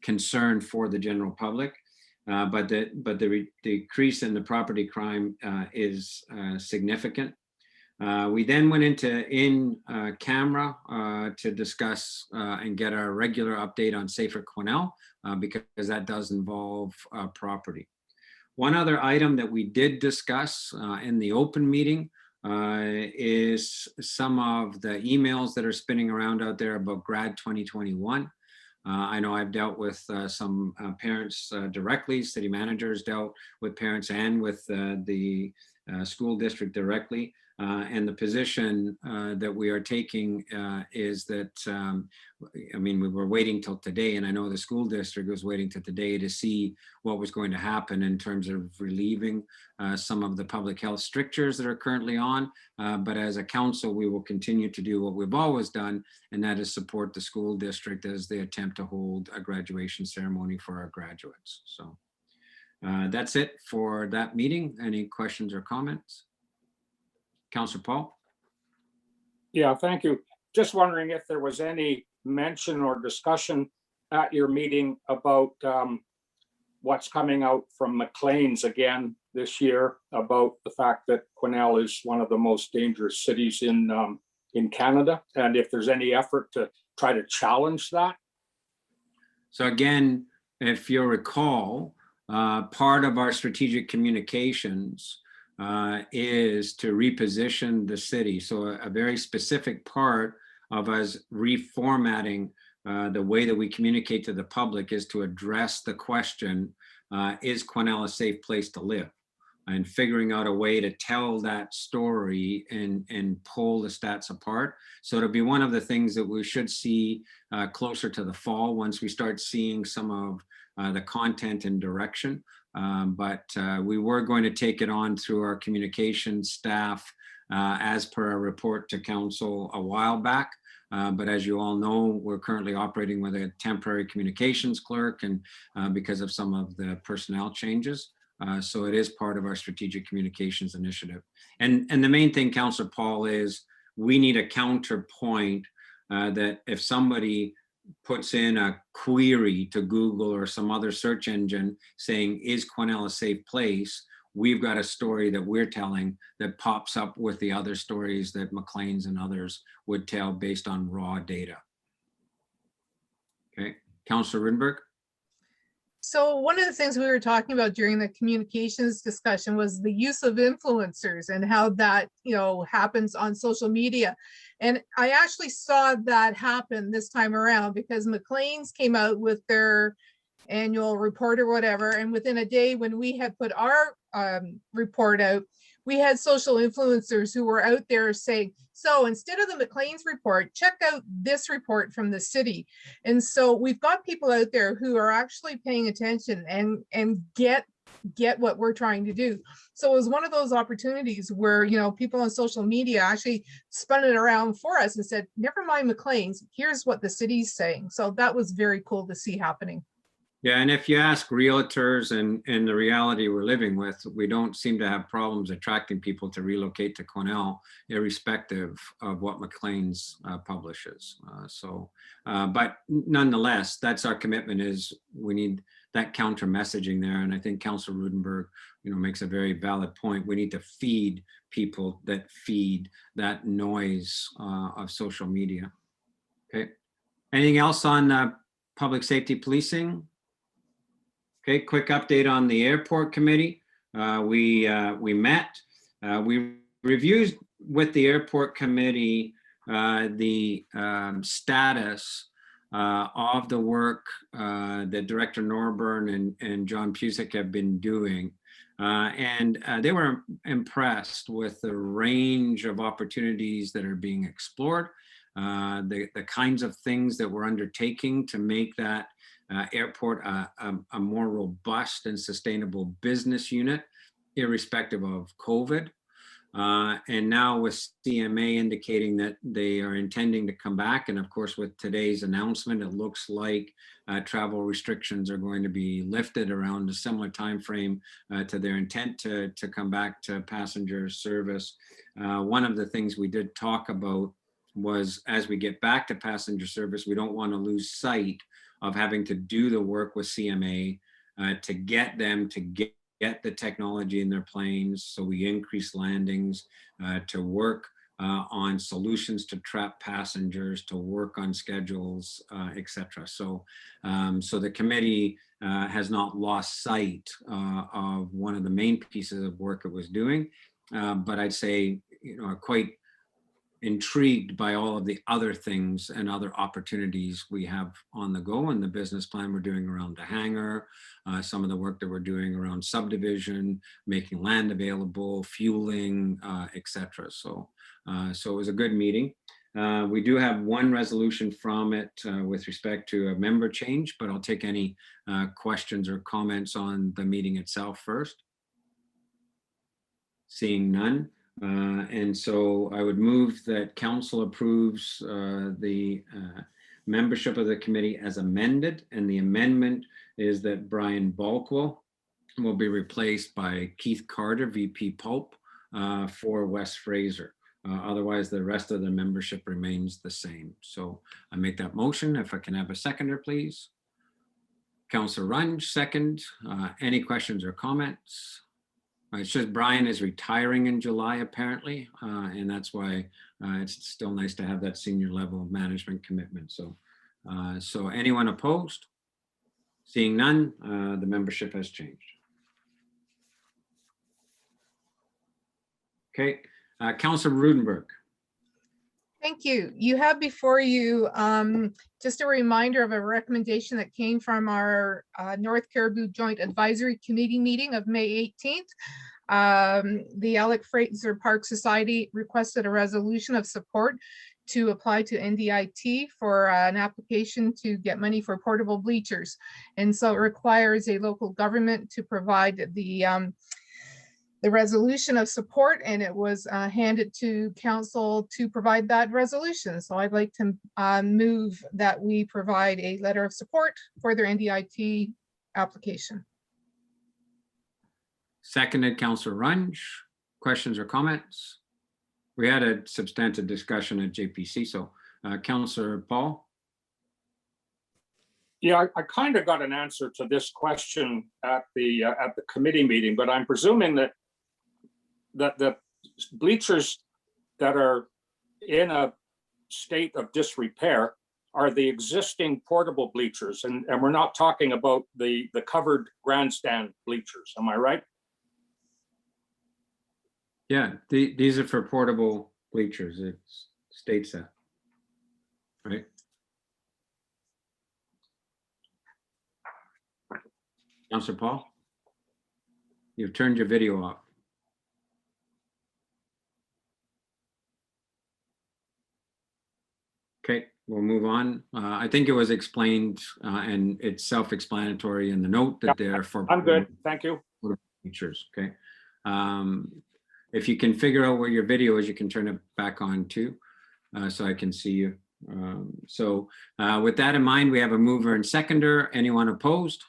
concern for the general public, but the decrease in the property crime is significant. We then went into camera to discuss and get our regular update on Safer Quesnel because that does involve property. One other item that we did discuss in the open meeting is some of the emails that are spinning around out there about Grad 2021. I know I've dealt with some parents directly, city managers dealt with parents and with the school district directly. And the position that we are taking is that, we were waiting till today, and I know the school district was waiting till today to see what was going to happen in terms of relieving some of the public health strictures that are currently on. But as a council, we will continue to do what we've always done, and that is support the school district as they attempt to hold a graduation ceremony for our graduates. So that's it for that meeting. Any questions or comments? Councillor Paul? Yeah, thank you. Just wondering if there was any mention or discussion at your meeting about what's coming out from Maclean's again this year about the fact that Quesnel is one of the most dangerous cities in Canada, and if there's any effort to try to challenge that. So again, if you'll recall, part of our strategic communications is to reposition the city. So a very specific part of us reformatting the way that we communicate to the public is to address the question, is Quesnel a safe place to live? and figuring out a way to tell that story and pull the stats apart. So it'll be one of the things that we should see closer to the fall once we start seeing some of the content and direction. But we were going to take it on through our communications staff as per a report to council a while back. But as you all know, we're currently operating with a temporary communications clerk and because of some of the personnel changes. So it is part of our strategic communications initiative. And the main thing, Councillor Paul, is we need a counterpoint that if somebody puts in a query to Google or some other search engine saying, is Quesnel a safe place? We've got a story that we're telling that pops up with the other stories that Maclean's and others would tell based on raw data. Okay, Councillor Roodenburg. So one of the things we were talking about during the communications discussion was the use of influencers and how that, you know, happens on social media. And I actually saw that happen this time around because Maclean's came out with their annual report or whatever. And within a day when we had put our report out, we had social influencers who were out there saying, so instead of the Maclean's report, check out this report from the city. And so we've got people out there who are actually paying attention and get what we're trying to do. So it was one of those opportunities where, you know, people on social media actually spun it around for us and said, never mind Maclean's, here's what the city's saying. So that was very cool to see happening. Yeah, and if you ask realtors and the reality we're living with, we don't seem to have problems attracting people to relocate to Quesnel, irrespective of what Maclean's publishes. But nonetheless, that's our commitment, is we need that counter messaging there. And I think Councillor Roodenburg, you know, makes a very valid point. We need to feed people that feed that noise of social media. Okay. Anything else on public safety policing? Okay, quick update on the airport committee. We met. We reviewed with the airport committee the status of the work that Director Norburn and John Pusick have been doing. And they were impressed with the range of opportunities that are being explored, the kinds of things that we're undertaking to make that airport a more robust and sustainable business unit, irrespective of COVID. And now with CMA indicating that they are intending to come back, and of course with today's announcement, it looks like travel restrictions are going to be lifted around a similar time frame to their intent to come back to passenger service. One of the things we did talk about was, as we get back to passenger service, we don't want to lose sight of having to do the work with CMA to get them to get the technology in their planes, so we increase landings, to work on solutions to trap passengers, to work on schedules, etc. So the committee has not lost sight of one of the main pieces of work it was doing, but I'd say, you know, quite intrigued by all of the other things and other opportunities we have on the go, and the business plan we're doing around the hangar, some of the work that we're doing around subdivision, making land available, fueling, etc. So it was a good meeting. We do have one resolution from it with respect to a member change, but I'll take any questions or comments on the meeting itself first. Seeing none. And so I would move that council approves the membership of the committee as amended, and the amendment is that Brian Balkwell will be replaced by Keith Carter, VP Pulp, for West Fraser. Otherwise, the rest of the membership remains the same. So I make that motion. If I can have a seconder, please. Councillor Runge, second. Any questions or comments? It's just Brian is retiring in July, apparently, and that's why it's still nice to have that senior level of management commitment. So, so anyone opposed? Seeing none, the membership has changed. Okay, Councillor Roodenburg. Thank you. You have before you just a reminder of a recommendation that came from our North Cariboo Joint Advisory Committee meeting of May 18th. The Alec Fraser Park Society requested a resolution of support to apply to NDIT for an application to get money for portable bleachers. And so it requires a local government to provide the resolution of support, and it was handed to council to provide that resolution. So I'd like to move that we provide a letter of support for their NDIT application. Seconded, Councillor Runge. Questions or comments? We had a substantive discussion at JPC, so Councillor Paul. Yeah, I kind of got an answer to this question at the committee meeting, but I'm presuming that the bleachers that are in a state of disrepair are the existing portable bleachers, and we're not talking about the covered grandstand bleachers. Am I right? Yeah, these are for portable bleachers. It states that, right? Councillor Paul, you've turned your video off. Okay, we'll move on. I think it was explained and it's self-explanatory in the note that they're for. I'm good, thank you. Features, okay. If you can figure out where your video is, you can turn it back on too, so I can see you. So with that in mind, we have a mover and seconder. Anyone opposed?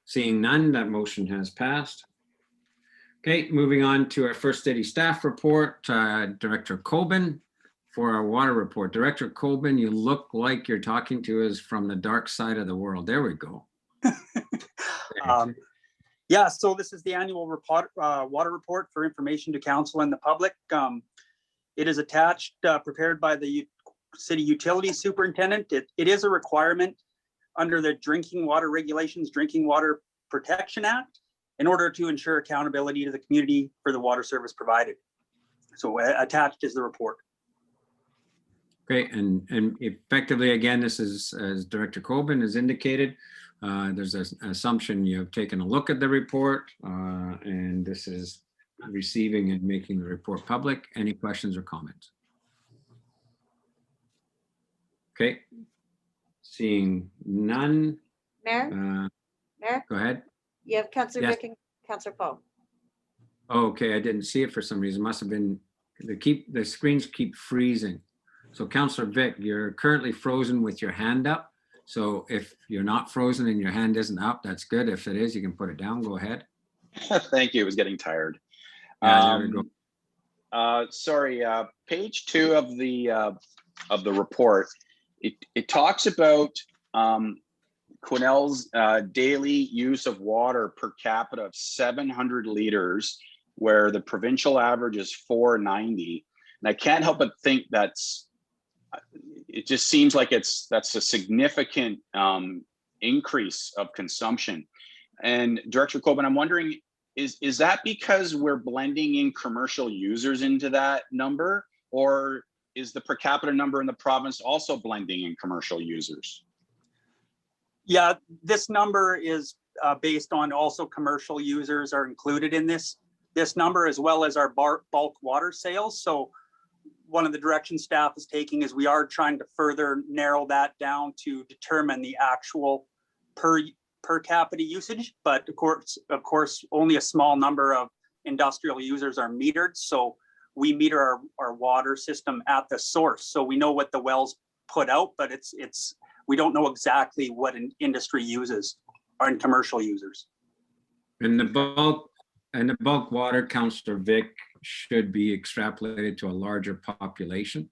Seeing none, that motion has passed. Okay, moving on to our first city staff report, Director Coben. For our water report, Director Coben, you look like you're talking to us from the dark side of the world. There we go. Yeah, so this is the annual report, water report for information to council and the public. It is attached, prepared by the city utility superintendent. It is a requirement under the Drinking Water Regulations, Drinking Water Protection Act, in order to ensure accountability to the community for the water service provided. So attached is the report. Great, and effectively, again, this is, as Director Coben has indicated, there's an assumption you've taken a look at the report, and this is receiving and making the report public. Any questions or comments? Okay, seeing none. Mayor? Mayor? Go ahead. You have Councillor Yes. Vic and Councillor Paul. Okay, I didn't see it for some reason. Must have been, the screens keep freezing. So Councillor Vic, you're currently frozen with your hand up. So if you're not frozen and your hand isn't up, that's good. If it is, you can put it down. Go ahead. Thank you. It was getting tired. Yeah, there we go. Sorry, page 2 of the report. It talks about Quesnel's daily use of water per capita of 700 liters, where the provincial average is 490. And I can't help but think it just seems like that's a significant increase of consumption. And Director Coben, I'm wondering, is that because we're blending in commercial users into that number, or is the per capita number in the province also blending in commercial users? Yeah, this number is based on also commercial users are included in this number, as well as our bulk water sales. So one of the directions staff is taking is we are trying to further narrow that down to determine the actual per capita usage. But of course, only a small number of industrial users are metered. So we meter our water system at the source. So we know what the wells put out, but we don't know exactly what an industry uses or in commercial users. And the bulk water, Councillor Vic, should be extrapolated to a larger population,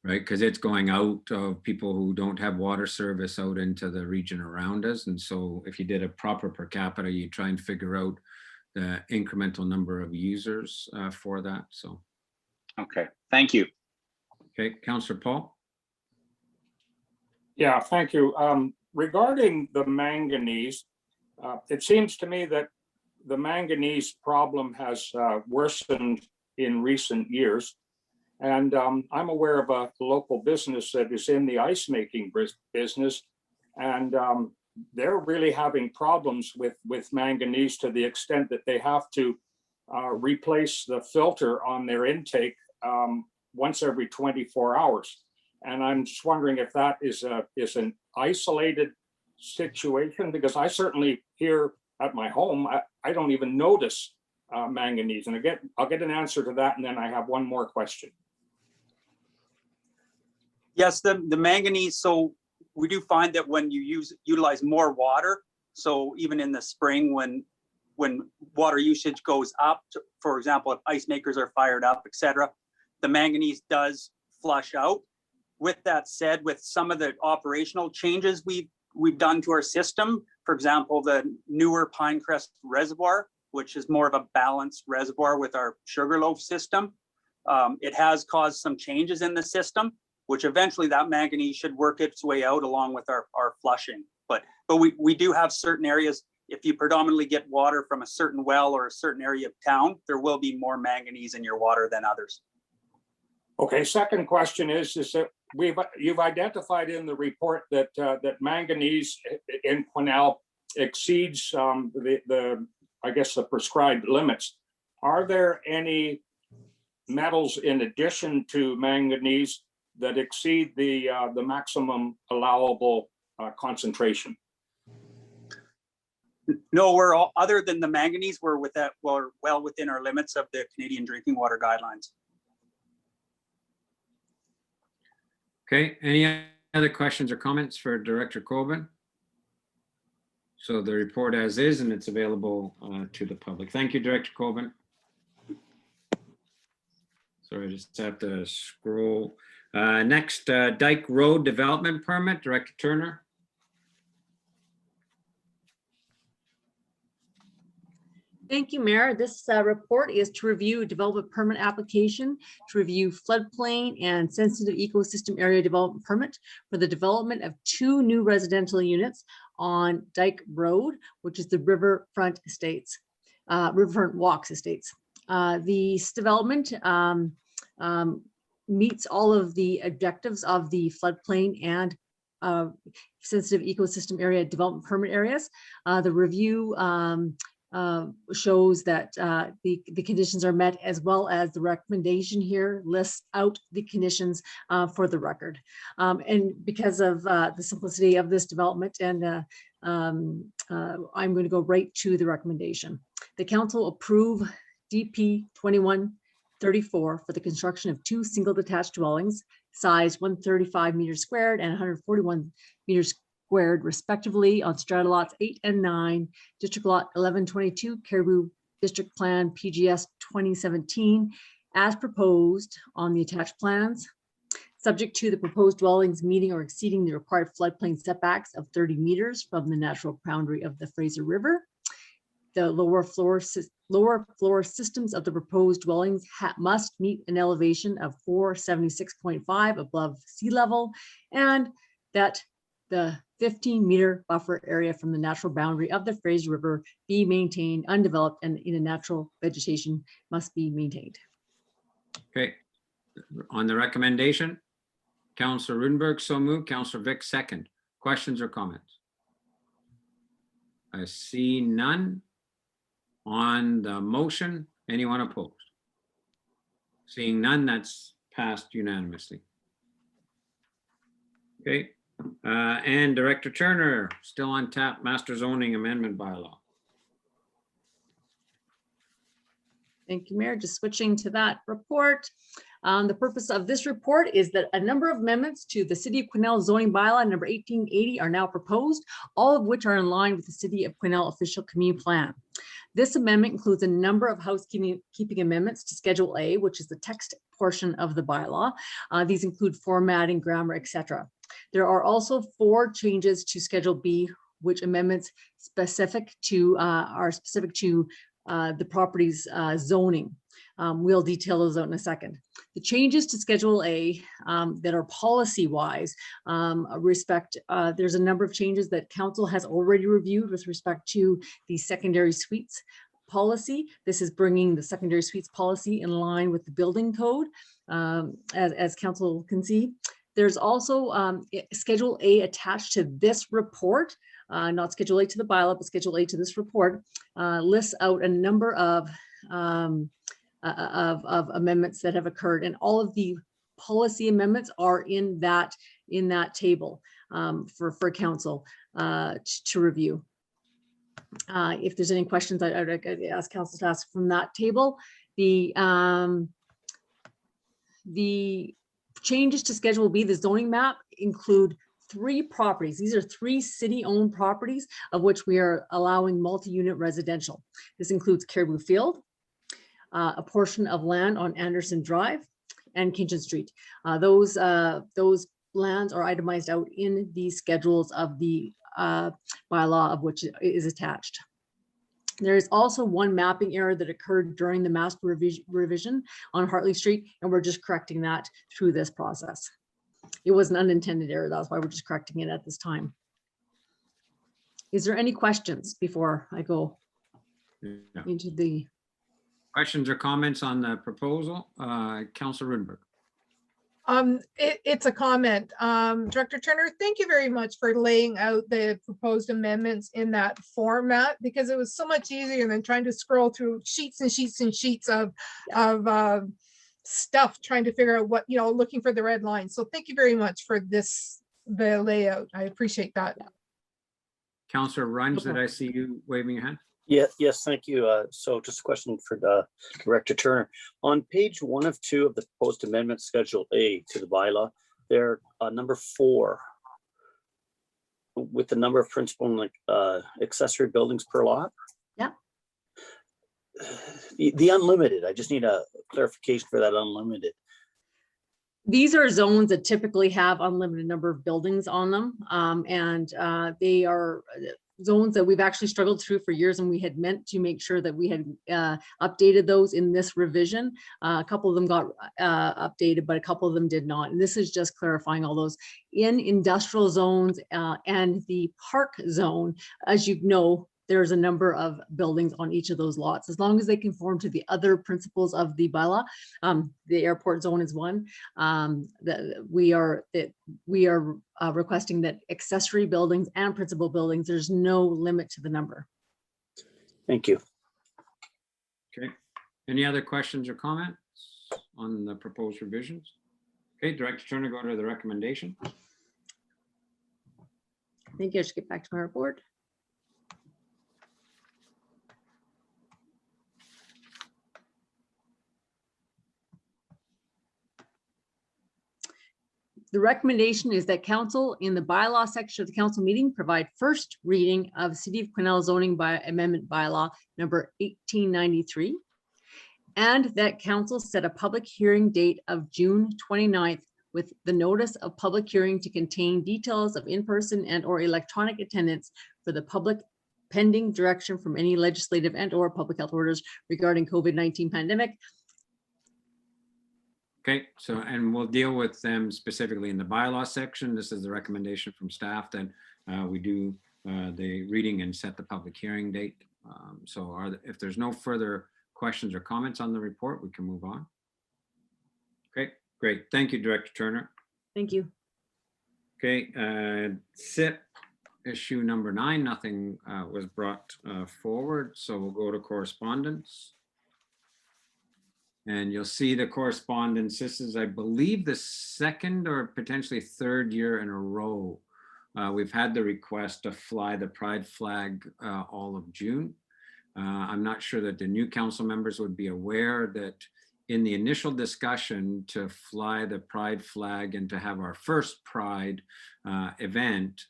right? Because it's going out of people who don't have water service out into the region around us. And so if you did a proper per capita, you try and figure out the incremental number of users for that. So. Okay, thank you. Okay, Councillor Paul. Yeah, thank you. Regarding the manganese, it seems to me that the manganese problem has worsened in recent years. And I'm aware of a local business that is in the ice making business. And they're really having problems with manganese to the extent that they have to replace the filter on their intake once every 24 hours. And I'm just wondering if that is an isolated situation, because I certainly here at my home, I don't even notice manganese. And I'll get an answer to that. And then I have one more question. Yes, the manganese, so we do find that when you utilize more water, so even in the spring when water usage goes up, for example, if ice makers are fired up, etc., the manganese does flush out. With that said, with some of the operational changes we've done to our system, for example, the newer Pinecrest Reservoir, which is more of a balanced reservoir with our Sugarloaf system, it has caused some changes in the system, which eventually that manganese should work its way out along with our flushing. But we do have certain areas, if you predominantly get water from a certain well or a certain area of town, there will be more manganese in your water than others. Okay, second question is that you've identified in the report that that manganese in Quesnel exceeds I guess the prescribed limits. Are there any metals in addition to manganese that exceed the maximum allowable concentration? No, we're all, other than the manganese, we're well within our limits of the Canadian drinking water guidelines. Okay, any other questions or comments for Director Coben? So the report as is, and it's available to the public. Thank you, Director Coben. Sorry, I just have to scroll. Next, Dyke Road Development Permit, Director Turner. Thank you, Mayor. This report is to review development permit application, to review floodplain and sensitive ecosystem area development permit for the development of 2 new residential units on Dyke Road, which is the Riverfront Estates, Riverfront Walks Estates. This development meets all of the objectives of the floodplain and sensitive ecosystem area development permit areas. The review shows that the conditions are met, as well as the recommendation here lists out the conditions for the record. And because of the simplicity of this development, and I'm going to go right to the recommendation. The council approve DP 2134 for the construction of 2 single detached dwellings, size 135 meters squared and 141 meters squared respectively on strata lots 8 and 9, district lot 1122, Cariboo District Plan PGS 2017, as proposed on the attached plans, subject to the proposed dwellings meeting or exceeding the required floodplain setbacks of 30 meters from the natural boundary of the Fraser River. The lower floor systems of the proposed dwellings must meet an elevation of 476.5 above sea level, and that the 15-meter buffer area from the natural boundary of the Fraser River be maintained undeveloped and in a natural vegetation must be maintained. Okay, on the recommendation, Councillor Roodenburg so moved, Councillor Vic second. Questions or comments? I see none. On the motion, anyone opposed? Seeing none, that's passed unanimously. Okay, and Director Turner, still on tap, Master Zoning Amendment Bylaw. Thank you, Mayor. Just switching to that report. The purpose of this report is that a number of amendments to the City of Quesnel zoning bylaw number 1880 are now proposed, all of which are in line with the City of Quesnel official community plan. This amendment includes a number of housekeeping amendments to Schedule A, which is the text portion of the bylaw. These include formatting, grammar, etc. There are also 4 changes to Schedule B, which amendments are specific to the property's zoning. We'll detail those out in a second. The changes to Schedule A that are policy-wise there's a number of changes that council has already reviewed with respect to the secondary suites policy. This is bringing the secondary suites policy in line with the building code, as council can see. There's also Schedule A attached to this report, not Schedule A to the bylaw, but Schedule A to this report, lists out a number of amendments that have occurred, and all of the policy amendments are in that table for council to review. If there's any questions, I'd ask council to ask from that table. The changes to Schedule B, the zoning map, include 3 properties. These are 3 city-owned properties, of which we are allowing multi-unit residential. This includes Cariboo Field, a portion of land on Anderson Drive, and Kinchin Street. Those lands are itemized out in the schedules of the bylaw, of which is attached. There is also one mapping error that occurred during the master revision on Hartley Street, and we're just correcting that through this process. It was an unintended error. That's why we're just correcting it at this time. Is there any questions before I go into the... Questions or comments on the proposal? Councillor Roodenburg. It's a comment. Director Turner, thank you very much for laying out the proposed amendments in that format, because it was so much easier than trying to scroll through sheets and sheets and sheets of stuff, trying to figure out what, looking for the red line. So thank you very much for the layout. I appreciate that. Councillor Runs, did I see you waving your hand? Yes, thank you. So just a question for Director Turner. On page 1 of 2 of the proposed amendment Schedule A to the bylaw, there number 4 with the number of principal accessory buildings per lot. Yeah. The unlimited, I just need a clarification for that unlimited. These are zones that typically have unlimited number of buildings on them, and they are zones that we've actually struggled through for years, and we had meant to make sure that we had updated those in this revision. A couple of them got updated, but a couple of them did not. And this is just clarifying all those in industrial zones and the park zone. As you know, there's a number of buildings on each of those lots, as long as they conform to the other principles of the bylaw. The airport zone is one. We are requesting that accessory buildings and principal buildings, there's no limit to the number. Thank you. Okay. Any other questions or comments on the proposed revisions? Okay, Director Turner, go to the recommendation. I think I should get back to my report. The recommendation is that council in the bylaw section of the council meeting provide first reading of City of Quesnel zoning amendment bylaw number 1893, and that council set a public hearing date of June 29th with the notice of public hearing to contain details of in-person and or electronic attendance for the public pending direction from any legislative and or public health orders regarding COVID-19 pandemic. Okay, so, and we'll deal with them specifically in the bylaw section. This is the recommendation from staff that we do the reading and set the public hearing date. If there's no further questions or comments on the report, we can move on. Okay, great. Thank you, Director Turner. Thank you. Okay, SIP issue number 9, nothing was brought forward, so we'll go to correspondence. And you'll see the correspondence. This is, I believe, the 2nd or potentially 3rd year in a row. We've had the request to fly the pride flag all of June. I'm not sure that the new council members would be aware that in the initial discussion to fly the pride flag and to have our first pride event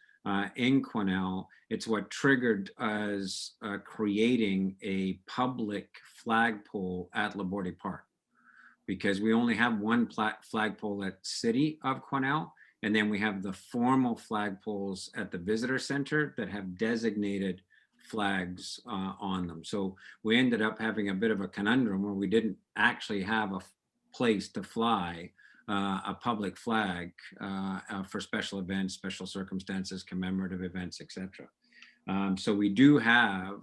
in Quesnel, it's what triggered us creating a public flagpole at Laborde Park, because we only have one flagpole at City of Quesnel, and then we have the formal flagpoles at the visitor center that have designated flags on them. So we ended up having a bit of a conundrum where we didn't actually have a place to fly a public flag for special events, special circumstances, commemorative events, etc. So we do have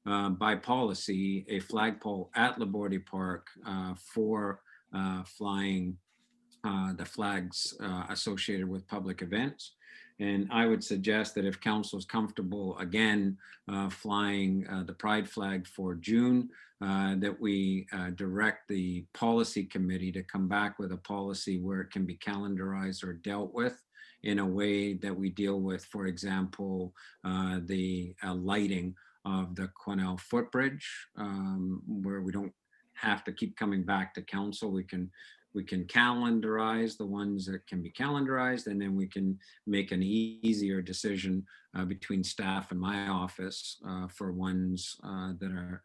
by policy, a flagpole at Labordi Park for flying the flags associated with public events. And I would suggest that if council is comfortable, again, flying the pride flag for June, that we direct the policy committee to come back with a policy where it can be calendarized or dealt with in a way that we deal with, for example, the lighting of the Quesnel footbridge, where we don't have to keep coming back to council. We can calendarize the ones that can be calendarized, and then we can make an easier decision between staff and my office for ones that are,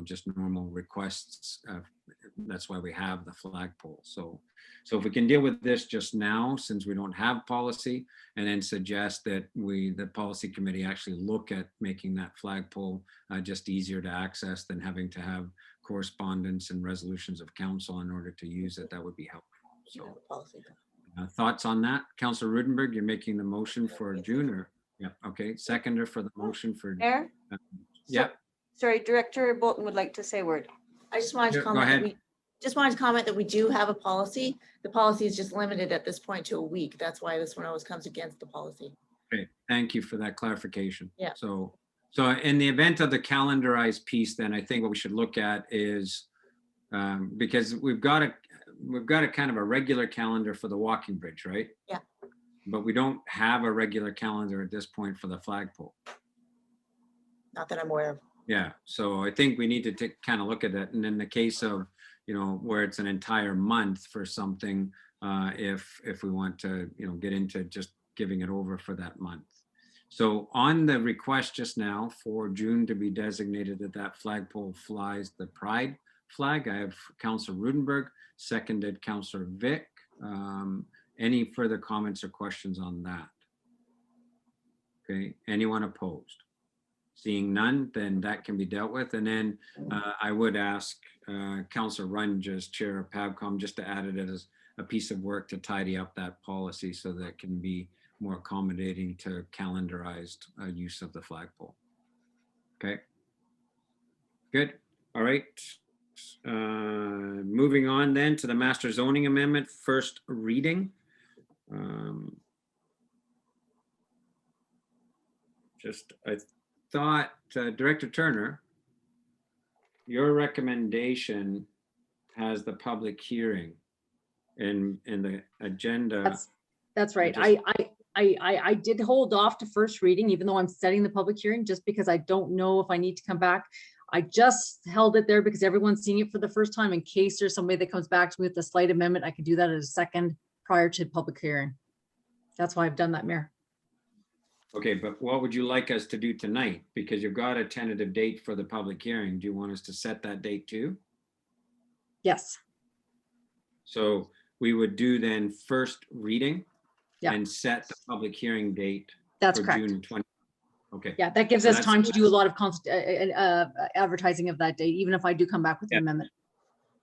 just normal requests. That's why we have the flagpole. So if we can deal with this just now, since we don't have policy, and then suggest that the policy committee actually look at making that flagpole just easier to access than having to have correspondence and resolutions of council in order to use it, that would be helpful. So thoughts on that? Councillor Roodenburg, you're making the motion for June, or yeah, okay, seconder for the motion for Mayor? yeah. Sorry, Director Bolton would like to say a word. I just wanted to Go comment. ahead. Just wanted to comment that we do have a policy. The policy is just limited at this point to a week. That's why this one always comes against the policy. Okay, thank you for that clarification. Yeah. So in the event of the calendarized piece, then I think what we should look at is, because we've got a kind of a regular calendar for the walking bridge, right? Yeah. But we don't have a regular calendar at this point for the flagpole. Not that I'm aware of. Yeah, so I think we need to kind of look at that. And in the case of, where it's an entire month for something, if we want to, get into just giving it over for that month. So on the request just now for June to be designated that flagpole flies the pride flag, I have Councillor Roodenburg, seconded Councillor Vic. Any further comments or questions on that? Okay, anyone opposed? Seeing none, then that can be dealt with. And then I would ask Councillor Runge as chair of PABCOM just to add it as a piece of work to tidy up that policy so that it can be more accommodating to calendarized use of the flagpole. Okay, good. All right. Moving on then to the master zoning amendment, first reading. I thought, Director Turner, your recommendation has the public hearing in the agenda. That's right. Just- I did hold off to first reading, even though I'm setting the public hearing, just because I don't know if I need to come back. I just held it there because everyone's seeing it for the first time. In case there's somebody that comes back to me with a slight amendment, I can do that as a second prior to public hearing. That's why I've done that, Mayor. Okay, but what would you like us to do tonight? Because you've got a tentative date for the public hearing. Do you want us to set that date too? Yes. So we would do then first reading Yeah. and set the public hearing date That's for correct. June 20. Okay. Yeah, that gives So us that's- time to do a lot of advertising of that date, even if I do come back with an Yeah. amendment.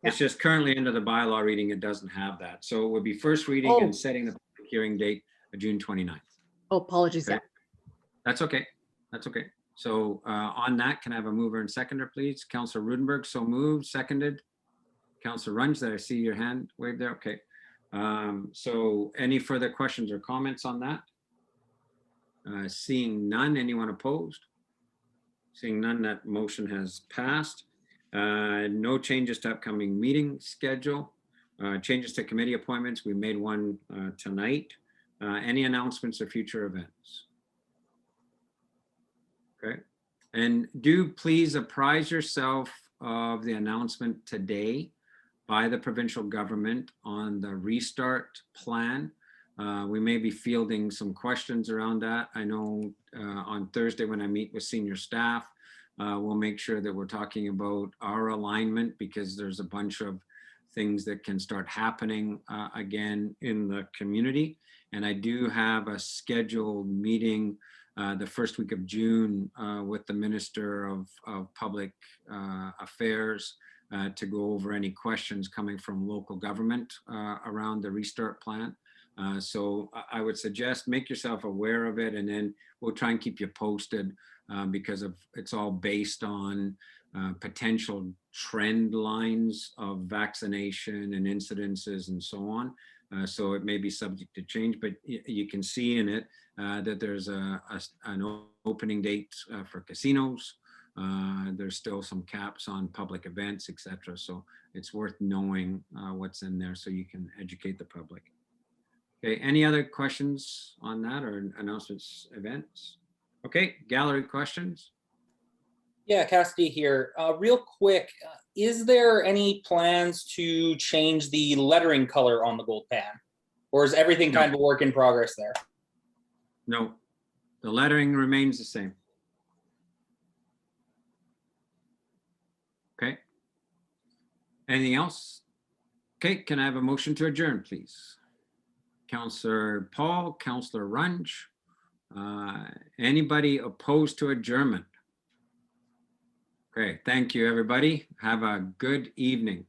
It's just currently under the bylaw reading, it doesn't have that. So it would be first reading Oh. and setting the public hearing date of June 29th. Oh, apologies. Okay. Yeah. That's okay. That's okay. So on that, can I have a mover and seconder, please? Councillor Roodenburg, so moved, seconded. Councillor Runge, did I see your hand waved there? Okay. So any further questions or comments on that? Seeing none, anyone opposed? Seeing none, that motion has passed. No changes to upcoming meeting schedule. Changes to committee appointments. We made one tonight. Any announcements or future events? Okay. And do please apprise yourself of the announcement today by the provincial government on the restart plan. We may be fielding some questions around that. I know on Thursday when I meet with senior staff, we'll make sure that we're talking about our alignment, because there's a bunch of things that can start happening again in the community. And I do have a scheduled meeting the first week of June with the Minister of Public Affairs to go over any questions coming from local government around the restart plan. So I would suggest make yourself aware of it, and then we'll try and keep you posted because it's all based on potential trend lines of vaccination and incidences and so on. So it may be subject to change, but you can see in it that there's an opening date for casinos. There's still some caps on public events, etc. So it's worth knowing what's in there so you can educate the public. Okay, any other questions on that or announcements, events? Okay, gallery questions? Yeah, Cassidy here. Real quick, is there any plans to change the lettering color on the gold pan? Or is everything kind of a work in progress there? No, the lettering remains the same. Okay. Anything else? Okay, can I have a motion to adjourn, please? Councillor Paul, Councillor Runge. Anybody opposed to adjournment? Okay, thank you, everybody. Have a good evening.